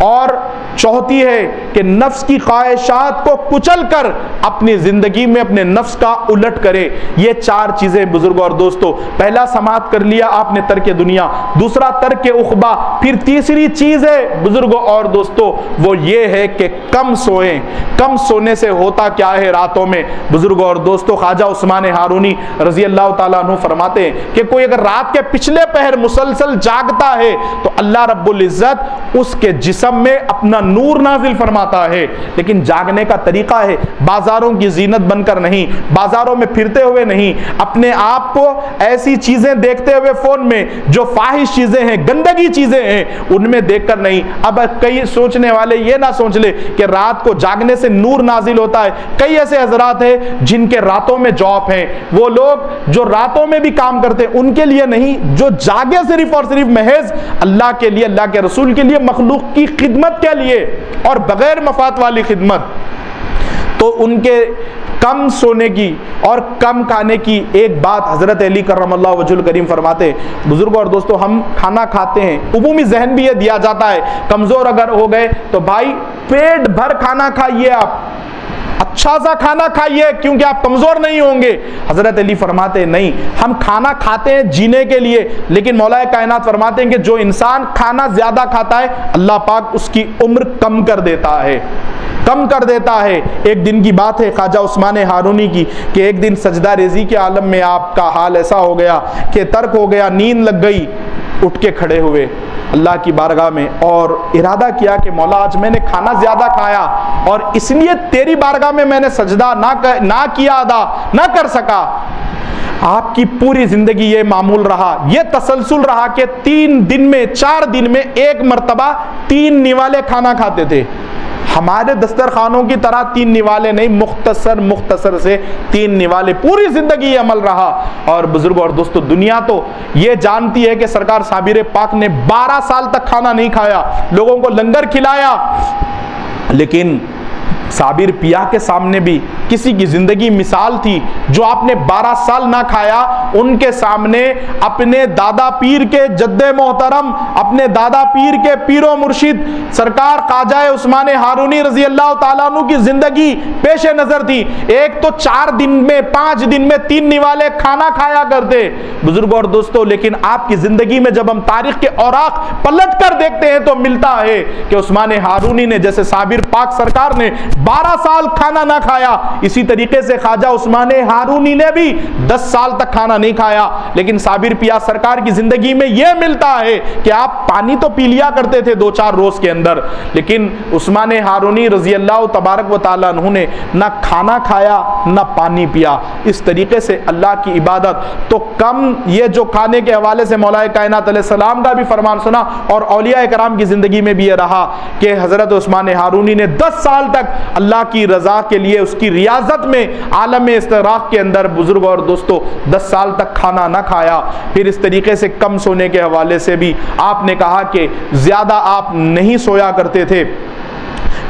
اور چوتھی ہے کہ نفس کی خواہشات کو کچل کر اپنی زندگی میں اپنے نفس کا الٹ کرے۔ یہ چار چیزیں بزرگوں اور دوستوں، پہلا سماعت کر لیا آپ نے ترک دنیا، دوسرا ترک عقبہ، پھر تیسری چیز ہے بزرگوں اور دوستوں وہ یہ ہے کہ کم سوئیں۔ کم سونے سے ہوتا کیا ہے راتوں میں بزرگوں اور دوستوں؟ خواجہ عثمان ہارونی رضی اللہ تعالیٰ عنہ فرماتے ہیں کہ کوئی اگر رات کے پچھلے پہر مسلسل جاگتا ہے تو اللہ رب العزت اس کے جسم میں اپنا نور نازل فرماتا ہے، لیکن جاگنے کا طریقہ ہے بازاروں کی زینت بن کر نہیں، بازاروں میں پھرتے ہوئے نہیں، اپنے آپ کو ایسی چیزیں دیکھتے ہوئے فون میں جو فاحش چیزیں ہیں، گندگی چیزیں ہیں، ان میں دیکھ کر نہیں۔ اب کئی سوچنے والے یہ نہ سوچ لے کہ رات کو جاگنے سے نور نازل ہوتا ہے۔ کئی ایسے حضرات ہیں جن کے راتوں میں جاب ہیں، وہ لوگ جو راتوں میں بھی کام کرتے ہیں ان کے لیے نہیں، جو جاگے صرف اور صرف محض اللہ کے لیے، اللہ کے رسول کے لیے، مخلوق کی خدمت کے لیے اور بغیر مفاد والی خدمت، تو ان کے کم سونے کی اور کم کھانے کی ایک بات حضرت علی کرم اللہ وجہ الکریم فرماتے ہیں۔ بزرگوں اور دوستوں، ہم کھانا کھاتے ہیں، عمومی ذہن بھی یہ دیا جاتا ہے کمزور اگر ہو گئے تو بھائی پیٹ بھر کھانا کھائیے، آپ اچھا سا کھانا کھائیے کیونکہ آپ کمزور نہیں ہوں گے۔ حضرت علی فرماتے ہیں نہیں، ہم کھانا کھاتے ہیں جینے کے لیے، لیکن مولا کائنات فرماتے ہیں کہ جو انسان کھانا زیادہ کھاتا ہے اللہ پاک اس کی عمر کم کر دیتا ہے، کم کر دیتا ہے۔ ایک دن کی بات ہے خواجہ عثمان ہارونی کی کہ ایک دن سجدہ ریزی کے عالم میں آپ کا حال ایسا ہو گیا کہ ترک ہو گیا، نیند لگ گئی، اٹھ کے کھڑے ہوئے اللہ کی بارگاہ میں اور ارادہ کیا کہ مولا آج میں نے کھانا زیادہ کھایا اور اس لیے تیری بارگاہ میں نے سجدہ نہ کیا، ادا نہ کر سکا۔ آپ کی پوری زندگی یہ معمول رہا، یہ تسلسل رہا کہ 3 دن میں 4 دن میں ایک مرتبہ 3 نوالے کھانا کھاتے تھے۔ ہمارے دسترخوانوں کی طرح 3 نوالے نہیں، مختصر سے 3 نوالے، پوری زندگی یہ عمل رہا۔ اور بزرگوں اور دوستوں، دنیا تو یہ جانتی ہے کہ سرکار صابر پاک نے 12 سال تک کھانا نہیں کھایا، لوگوں کو لنگر کھلایا، لیکن صابر پیا کے سامنے بھی کسی کی زندگی مثال تھی جو آپ نے 12 سال نہ کھایا، ان کے سامنے اپنے دادا پیر کے جد محترم، اپنے دادا پیر کے پیر و مرشد سرکار خواجہ عثمان ہارونی رضی اللہ تعالیٰ عنہ کی زندگی پیش نظر تھی۔ ایک تو 4 دن میں 5 دن میں 3 نوالے کھانا کھایا کرتے بزرگوں اور دوستوں، لیکن آپ کی زندگی میں جب ہم تاریخ کے اوراق پلٹ کر دیکھتے ہیں تو ملتا ہے کہ عثمان ہارونی نے جیسے صابر پاک سرکار نے 12 سال کھانا نہ کھایا، اسی طریقے سے خواجہ عثمان ہارونی نے بھی 10 سال تک کھانا نہیں کھایا، لیکن صابر پیا سرکار کی زندگی میں یہ ملتا ہے کہ آپ پانی تو پی لیا کرتے تھے 2-4 روز کے اندر، لیکن عثمان ہارونی رضی اللہ تبارک و تعالیٰ عنہ نے نہ کھانا کھایا نہ پانی پیا۔ اس طریقے سے اللہ کی عبادت تو کم، یہ جو کھانے کے حوالے سے مولا کائنات علیہ السلام کا بھی فرمان سنا اور اولیاء کرام کی زندگی میں بھی یہ رہا کہ حضرت عثمان ہارونی نے 10 سال تک اللہ کی رضا کے لیے اس کی ریاضت میں عالم استغراق کے اندر بزرگوں اور دوستوں 10 سال تک کھانا نہ کھایا۔ پھر اس طریقے سے کم سونے کے حوالے سے بھی آپ نے کہا کہ زیادہ آپ نہیں سویا کرتے تھے۔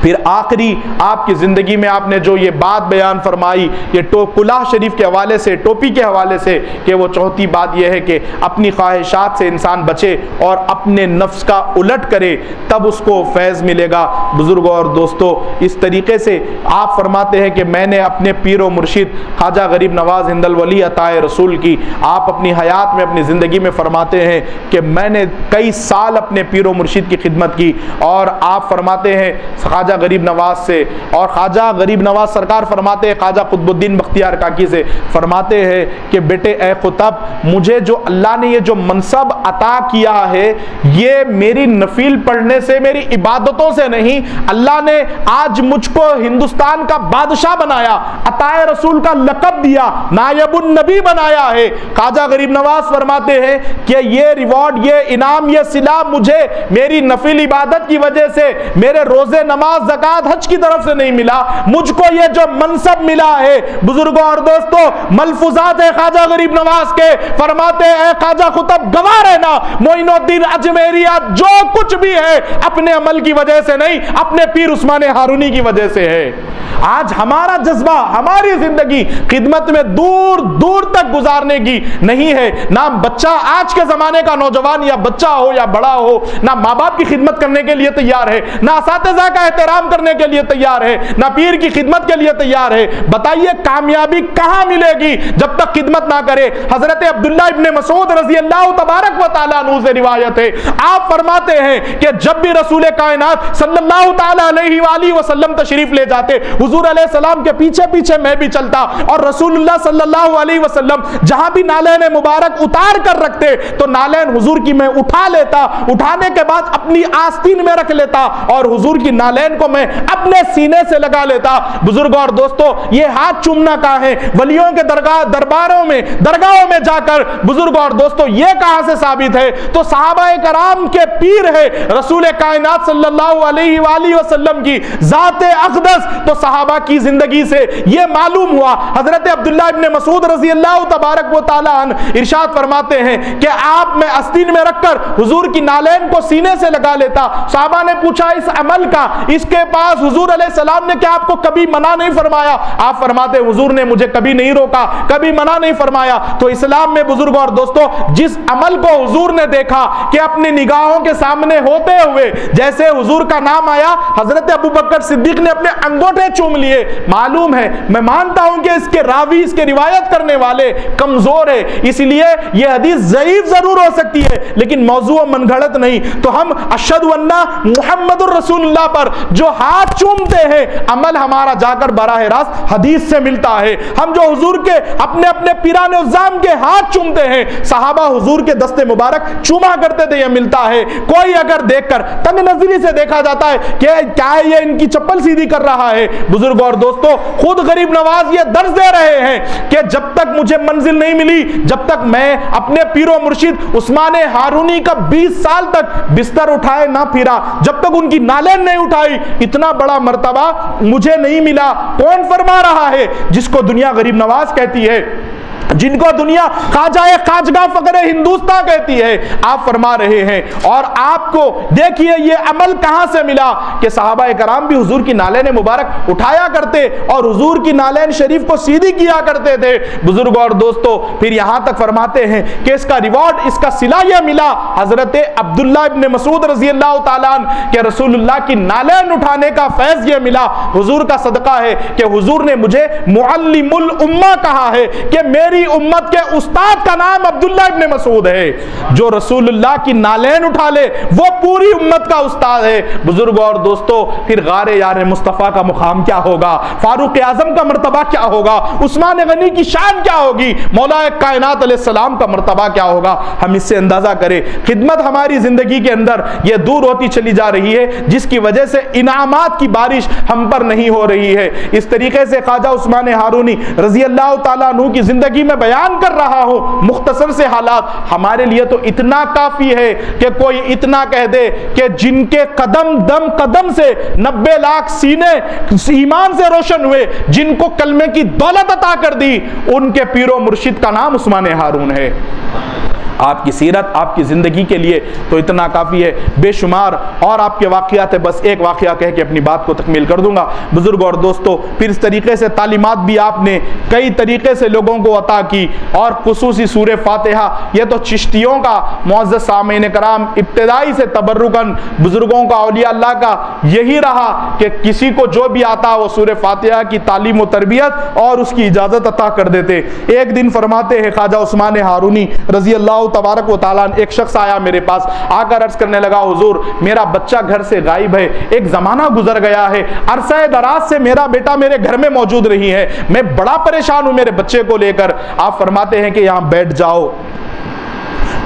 پھر آخری آپ کی زندگی میں آپ نے جو یہ بات بیان فرمائی یہ کلاه شریف کے حوالے سے، ٹوپی کے حوالے سے، کہ وہ چوتھی بات یہ ہے کہ اپنی خواہشات سے انسان بچے اور اپنے نفس کا الٹ کرے، تب اس کو فیض ملے گا۔ بزرگوں اور دوستوں، اس طریقے سے آپ فرماتے ہیں کہ میں نے اپنے پیر و مرشد خواجہ غریب نواز ہند الولی عطا رسول کی، آپ اپنی حیات میں اپنی زندگی میں فرماتے ہیں کہ میں نے کئی سال اپنے پیر و مرشد کی خدمت کی، اور آپ فرماتے ہیں خواجہ غریب نواز سے، اور خواجہ غریب نواز سرکار فرماتے ہیں خواجہ قطب الدین بختیار کاکی سے، فرماتے ہیں کہ بیٹے اے قطب، مجھے جو اللہ نے یہ جو منصب عطا کیا ہے یہ میری نفل پڑھنے سے، میری عبادتوں سے نہیں، اللہ نے آج مجھ کو ہندوستان کا بادشاہ بنایا، عطا رسول کا لقب دیا، نائب النبی بنایا ہے۔ خواجہ غریب نواز فرماتے ہیں کہ یہ ریوارڈ، یہ انعام، یہ صلہ مجھے میری نفل عبادت کی وجہ سے، میرے روزے، نماز، زکات، حج کی طرف سے نہیں ملا، مجھ کو یہ جو منصب ملا ہے۔ بزرگوں اور دوستوں، ملفوظات ہے خواجہ غریب نواز کے، فرماتے ہیں اے خواجہ قطب گواہ رہنا، معین الدین اجمیریہ جو کچھ بھی ہے اپنے عمل کی وجہ سے نہیں، اپنے پیر عثمان ہارونی کی وجہ سے ہے۔ آج ہمارا جذبہ، ہماری زندگی خدمت میں دور دور تک گزارنے کی نہیں ہے۔ نہ بچہ آج کے زمانے کا نوجوان یا بچہ ہو یا بڑا ہو، نہ ماں باپ کی خدمت کرنے کے لیے تیار ہے، نہ اساتذہ کا احترام کرنے کے لیے تیار ہے، نہ پیر کی خدمت کے لیے تیار ہے۔ بتائیے کامیابی کہاں ملے گی جب تک خدمت نہ کرے؟ حضرت عبداللہ ابن مسعود رضی اللہ تبارک و تعالیٰ عنہ سے روایت ہے، آپ فرماتے ہیں کہ جب بھی رسول کائنات صلی اللہ تعالیٰ علیہ وآلہ وسلم تشریف لے جاتے، حضور علیہ السلام کے پیچھے پیچھے میں بھی چلتا، اور رسول اللہ صلی اللہ علیہ وسلم جہاں بھی نالین مبارک اتار کر رکھتے تو نالین حضور کی میں اٹھا لیتا، اٹھانے کے بعد اپنی آستین میں رکھ لیتا اور حضور کی نالین کو میں اپنے سینے سے لگا لیتا۔ بزرگوں اور دوستو، یہ ہاتھ چومنا کہاں ہے؟ ولیوں کے درباروں میں، درگاہوں میں جا کر۔ بزرگوں اور دوستو، یہ کہاں سے ثابت ہے؟ تو صحابہ کرام کے پیر ہے رسول کائنات صلی اللہ علیہ وآلہ وسلم کی ذات اقدس۔ تو صحابہ کی زندگی سے یہ معلوم ہوا۔ حضرت عبداللہ ابن مسعود رضی اللہ تبارک و تعالیٰ عنہ ارشاد فرماتے ہیں کہ آپ میں آستین میں رکھ کر حضور کی نالین کو سینے سے لگا لیتا۔ صحابہ نے پوچھا اس عمل کا، اس کے پاس حضور علیہ السلام نے کیا آپ کو کبھی منع نہیں فرمایا؟ آپ فرماتے حضور نے مجھے کبھی نہیں روکا، کبھی منع نہیں فرمایا۔ تو اسلام میں بزرگوں اور دوستوں، جس عمل کو حضور نے دیکھا کہ اپنی نگاہوں کے سامنے ہوتے ہوئے جیسے حضور کا نام آیا، حضرت ابوبکر صدیق نے اپنے انگوٹھے چوم لیے۔ معلوم ہے، میں مانتا ہوں کہ اس کے راوی، اس کے روایت کرنے والے کمزور ہے، اس لیے یہ حدیث ضعیف ضرور ہو سکتی ہے لیکن موضوع من گھڑت نہیں۔ تو ہم اشہد ان محمد الرسول اللہ پر جو ہاتھ چومتے ہیں، عمل ہمارا جا کر براہ راست حدیث سے ملتا ہے۔ ہم جو حضور کے اپنے اپنے پیران عظام کے ہاتھ چومتے ہیں، صحابہ حضور کے دست مبارک چوما کرتے تھے، یہ ملتا ہے۔ کوئی اگر دیکھ کر تنگ نظری سے دیکھا جاتا ہے کہ کیا یہ ان کی چپل سیدھی کر رہا ہے، بزرگوں اور دوستوں، خود غریب نواز یہ درس دے رہے ہیں کہ جب تک مجھے منزل نہیں ملی، جب تک میں اپنے پیر و مرشد عثمان ہارونی کا 20 سال تک بستر اٹھائے نہ پھرا، جب تک ان کی نالین نہیں اٹھائی، اتنا بڑا مرتبہ مجھے نہیں ملا۔ کون فرما رہا ہے؟ جس کو دنیا غریب نواز کہتی ہے، جن کو دنیا خواجہ خواجگاہ فقر ہندوستان کہتی ہے، آپ فرما رہے ہیں۔ اور آپ کو دیکھیے یہ عمل کہاں سے ملا کہ صحابہ کرام بھی حضور کی نالین مبارک اٹھایا کرتے اور حضور کی نالین شریف کو سیدھی کیا کرتے تھے۔ بزرگوں اور دوستوں، پھر یہاں تک فرماتے ہیں کہ اس کا ریوارڈ، اس کا صلہ یہ ملا حضرت عبداللہ ابن مسعود رضی اللہ تعالیٰ عنہ کہ رسول اللہ کی نالین اٹھانے کا فیض یہ ملا، حضور کا صدقہ ہے کہ حضور نے مجھے معلم الامہ کہا ہے کہ میری امت کے استاد کا نام عبداللہ ابن مسعود ہے۔ جو رسول اللہ کی نالین اٹھا لے وہ پوری امت کا استاد ہے۔ بزرگوں اور دوستوں، پھر غار یار مصطفیٰ کا مقام کیا ہوگا، فاروق اعظم کا مرتبہ کیا ہوگا، عثمان غنی کی شان کیا ہوگی، مولا کائنات علیہ السلام کا مرتبہ کیا ہوگا، ہم اس سے اندازہ کریں۔ خدمت ہماری زندگی کے اندر یہ دور ہوتی چلی جا رہی ہے، جس کی وجہ سے انعامات کی بارش ہم پر نہیں ہو رہی ہے۔ اس طریقے سے خواجہ عثمان ہارونی رضی اللہ تعالیٰ عنہ کی زندگی میں بیان کر رہا ہوں مختصر سے حالات، ہمارے لیے تو اتنا کافی ہے کہ کوئی اتنا کہہ دے کہ جن کے قدم دم قدم سے 90 لاکھ سینے ایمان سے روشن ہوئے، جن کو کلمے کی دولت عطا کر دی، ان کے پیر و مرشد کا نام عثمان ہارون ہے۔ آپ کی سیرت، آپ کی زندگی کے لیے تو اتنا کافی ہے، بے شمار اور آپ کے واقعات ہے، بس ایک واقعہ کہہ کے اپنی بات کو تکمیل کر دوں گا۔ بزرگوں اور دوستوں، پھر اس طریقے سے تعلیمات بھی آپ نے کئی طریقے سے لوگوں کو عطا کی، اور خصوصی سورہ فاتحہ، یہ تو چشتیوں کا، معزز سامعین کرام، ابتدائی سے تبرکاً بزرگوں کا، اولیاء اللہ کا یہی رہا کہ کسی کو جو بھی آتا وہ سورہ فاتحہ کی تعلیم و تربیت اور اس کی اجازت عطا کر دیتے۔ ایک دن فرماتے ہیں خواجہ عثمان ہارونی رضی اللہ تبارک و تعالیٰ، ایک شخص آیا میرے پاس، آ کر عرض کرنے لگا، حضور میرا بچہ گھر سے غائب ہے، ایک زمانہ گزر گیا ہے، عرصہ دراز سے میرا بیٹا میرے گھر میں موجود نہیں ہے، میں بڑا پریشان ہوں میرے بچے کو لے کر۔ آپ فرماتے ہیں کہ یہاں بیٹھ جاؤ،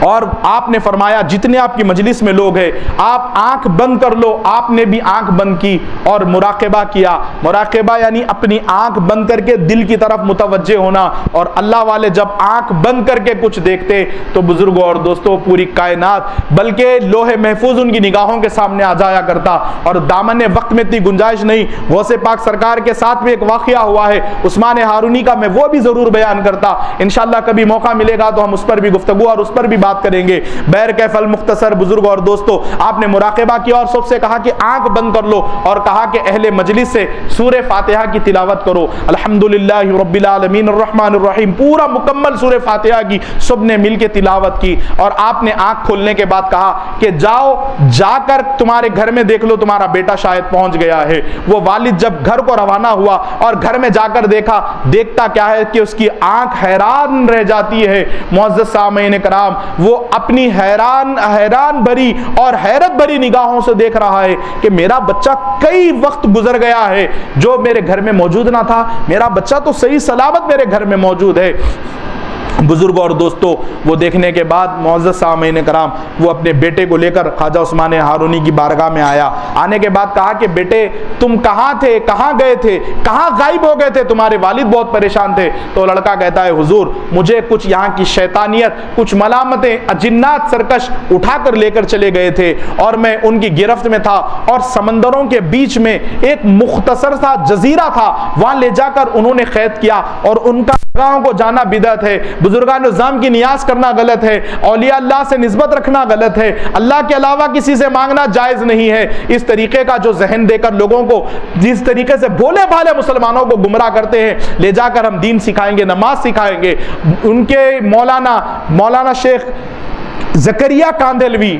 اور آپ نے فرمایا جتنے آپ کی مجلس میں لوگ ہیں آپ آنکھ بند کر لو۔ آپ نے بھی آنکھ بند کی اور مراقبہ کیا۔ مراقبہ یعنی اپنی آنکھ بند کر کے دل کی طرف متوجہ ہونا، اور اللہ والے جب آنکھ بند کر کے کچھ دیکھتے تو بزرگوں اور دوستوں پوری کائنات بلکہ لوح محفوظ ان کی نگاہوں کے سامنے آ جایا کرتا، اور دامن وقت میں اتنی گنجائش نہیں۔ غوث پاک سرکار کے ساتھ بھی ایک واقعہ ہوا ہے عثمان ہارونی کا، میں وہ بھی ضرور بیان کرتا، انشاءاللہ کبھی موقع ملے گا تو ہم اس پر بھی گفتگو اور اس پر بھی بات بات کریں گے۔ بہر کیف المختصر بزرگ اور دوستو، آپ نے مراقبہ کیا اور سب سے کہا کہ آنکھ بند کر لو اور کہا کہ اہل مجلس سے سورہ فاتحہ کی تلاوت کرو۔ الحمدللہ رب العالمین الرحمن الرحیم، پورا مکمل سورہ فاتحہ کی سب نے مل کے تلاوت کی، اور آپ نے آنکھ کھولنے کے بعد کہا کہ جاؤ جا کر تمہارے گھر میں دیکھ لو تمہارا بیٹا شاید پہنچ گیا ہے۔ وہ والد جب گھر کو روانہ ہوا اور گھر میں جا کر دیکھتا کیا ہے کہ اس کی آنکھ حیران رہ جاتی ہے۔ معزز سامعین کرام، وہ اپنی حیران بھری اور حیرت بھری نگاہوں سے دیکھ رہا ہے کہ میرا بچہ کئی وقت گزر گیا ہے جو میرے گھر میں موجود نہ تھا، میرا بچہ تو صحیح سلامت میرے گھر میں موجود ہے۔ بزرگ اور دوستو، وہ دیکھنے کے بعد معزز سامعین کرام، وہ اپنے بیٹے کو لے کر خواجہ عثمان ہارونی کی بارگاہ میں آیا۔ آنے کے بعد کہا کہ بیٹے تم کہاں تھے، کہاں گئے تھے، کہاں غائب ہو گئے تھے، تمہارے والد بہت پریشان تھے۔ تو لڑکا کہتا ہے حضور مجھے کچھ یہاں کی شیطانیت، کچھ ملامتیں، جنات سرکش اٹھا کر لے کر چلے گئے تھے اور میں ان کی گرفت میں تھا، اور سمندروں کے بیچ میں ایک مختصر سا جزیرہ تھا، وہاں لے جا کر انہوں نے قید کیا، اور ان کا جگہوں کو جانا بدعت ہے، بزرگان نظام کی نیاز کرنا غلط ہے، اولیاء اللہ سے نسبت رکھنا غلط ہے، اللہ کے علاوہ کسی سے مانگنا جائز نہیں ہے۔ اس طریقے کا جو ذہن دے کر لوگوں کو جس طریقے سے بولے بھالے مسلمانوں کو گمراہ کرتے ہیں، لے جا کر ہم دین سکھائیں گے، نماز سکھائیں گے۔ ان کے مولانا شیخ زکریا کاندھلوی،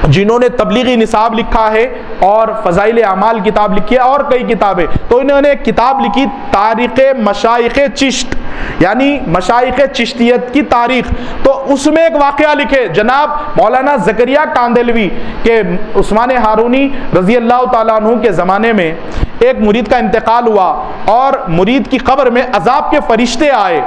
جنہوں نے تبلیغی نصاب لکھا ہے اور فضائل اعمال کتاب لکھی ہے اور کئی کتابیں، تو انہوں نے ایک کتاب لکھی تاریخ مشائخ چشت، یعنی مشائخ چشتیت کی تاریخ۔ تو اس میں ایک واقعہ لکھے جناب مولانا زکریا کاندھلوی کہ عثمان ہارونی رضی اللہ تعالیٰ عنہ کے زمانے میں ایک مرید کا انتقال ہوا، اور مرید کی قبر میں عذاب کے فرشتے آئے۔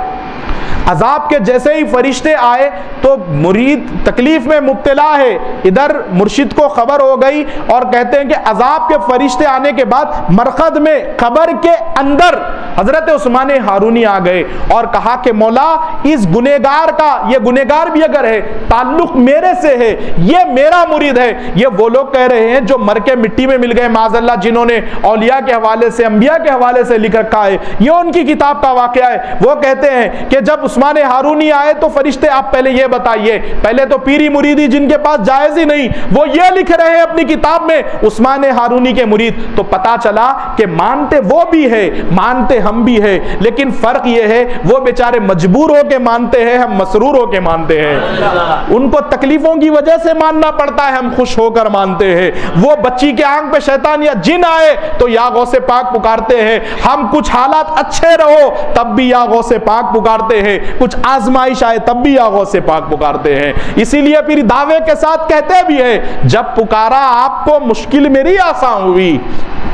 عذاب کے جیسے ہی فرشتے آئے تو مرید تکلیف میں مبتلا ہے، ادھر مرشد کو خبر ہو گئی، اور کہتے ہیں کہ عذاب کے فرشتے آنے کے بعد مرقد میں قبر کے اندر حضرت عثمان ہارونی آ گئے اور کہا کہ مولا اس گنہگار کا، یہ گنہگار بھی اگر ہے، تعلق میرے سے ہے، یہ میرا مرید ہے۔ یہ وہ لوگ کہہ رہے ہیں جو مر کے مٹی میں مل گئے معاذ اللہ، جنہوں نے اولیاء کے حوالے سے، انبیاء کے حوالے سے لکھ رکھا ہے، یہ ان کی کتاب کا واقعہ ہے۔ وہ کہتے ہیں کہ جب عثمان ہارونی آئے تو فرشتے آپ پہلے یہ بتائیے، پہلے تو پیری مریدی جن کے پاس جائز ہی نہیں، وہ یہ لکھ رہے ہیں اپنی کتاب میں عثمان ہارونی کے مرید۔ تو پتا چلا کہ مانتے وہ بھی ہے، مانتے ہم بھی ہے، لیکن فرق یہ ہے وہ بیچارے مجبور ہو کے مانتے ہیں، ہم مسرور ہو کے مانتے ہیں۔ ان کو تکلیفوں کی وجہ سے ماننا پڑتا ہے، ہم خوش ہو کر مانتے ہیں۔ وہ بچی کے آنکھ پہ شیطان یا جن آئے تو یا غوث پاک پکارتے ہیں، ہم کچھ حالات اچھے رہو تب بھی یا غوث پاک پکارتے ہیں، کچھ آزمائش آئے تب بھی یا غوث پاک پکارتے ہیں۔ اسی لیے پھر دعوے کے ساتھ کہتے بھی ہیں جب پکارا آپ کو مشکل میری آسان ہوئی،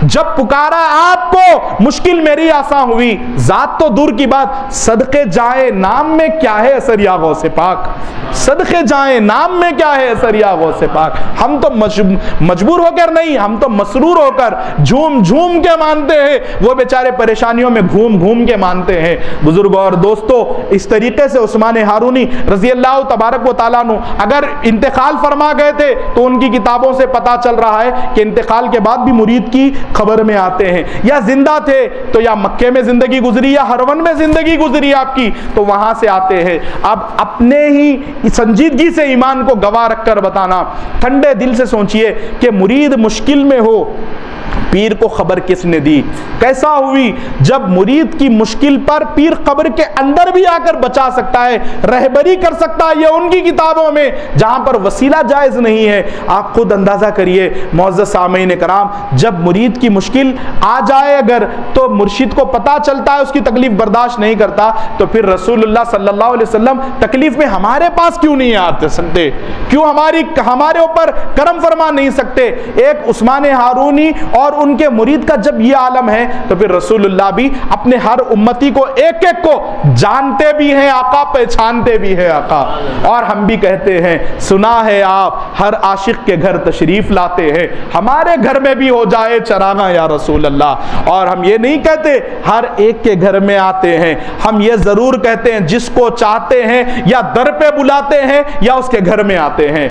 جب پکارا آپ کو مشکل میری آسان ہوئی، ذات تو دور کی بات، صدقے جائیں نام میں کیا ہے اثر یا غوث پاک، صدقے جائیں نام میں کیا ہے اثر یا غوث پاک۔ ہم تو مجبور ہو کر نہیں، ہم تو مسرور ہو کر جھوم جھوم کے مانتے ہیں، وہ بیچارے پریشانیوں میں گھوم گھوم کے مانتے ہیں۔ بزرگوں اور دوستو، اس طریقے سے عثمان ہارونی رضی اللہ تبارک و تعالیٰ عنہ اگر انتقال فرما گئے تھے تو ان کی کتابوں سے پتا چل رہا ہے کہ انتقال کے بعد بھی مرید کی خبر میں آتے ہیں، یا زندہ تھے تو یا مکے میں زندگی گزری یا ہرون میں زندگی گزری آپ کی، تو وہاں سے آتے ہیں۔ اب اپنے ہی سنجیدگی سے ایمان کو گواہ رکھ کر بتانا، ٹھنڈے دل سے سوچئے کہ مرید مشکل میں ہو، پیر کو خبر کس نے دی؟ کیسا ہوئی جب مرید کی مشکل پر پیر قبر کے اندر بھی آ کر بچا سکتا ہے، رہبری کر سکتا ہے، یہ ان کی کتابوں میں جہاں پر وسیلہ جائز نہیں ہے۔ آپ خود اندازہ کریے معزز سامعین کرام، جب مرید کی مشکل آ جائے اگر تو مرشد کو پتا چلتا ہے، اس کی تکلیف برداشت نہیں کرتا، تو پھر رسول اللہ صلی اللہ علیہ وسلم تکلیف میں ہمارے پاس کیوں نہیں آتے سکتے؟ کیوں ہمارے اوپر کرم فرما نہیں سکتے؟ ایک عثمان ہارونی اور ان کے مرید کا جب یہ عالم ہے تو پھر رسول اللہ بھی اپنے ہر امتی کو ایک ایک کو جانتے بھی ہیں آقا، پہچانتے بھی ہیں آقا۔ اور ہم بھی کہتے ہیں سنا ہے آپ ہر عاشق کے گھر تشریف لاتے ہیں، ہمارے گھر میں بھی ہو جائے چراغاں یا رسول اللہ۔ اور ہم یہ نہیں کہتے ہر ایک کے گھر میں آتے ہیں، ہم یہ ضرور کہتے ہیں جس کو چاہتے ہیں یا در پہ بلاتے ہیں یا اس کے گھر میں آتے ہیں۔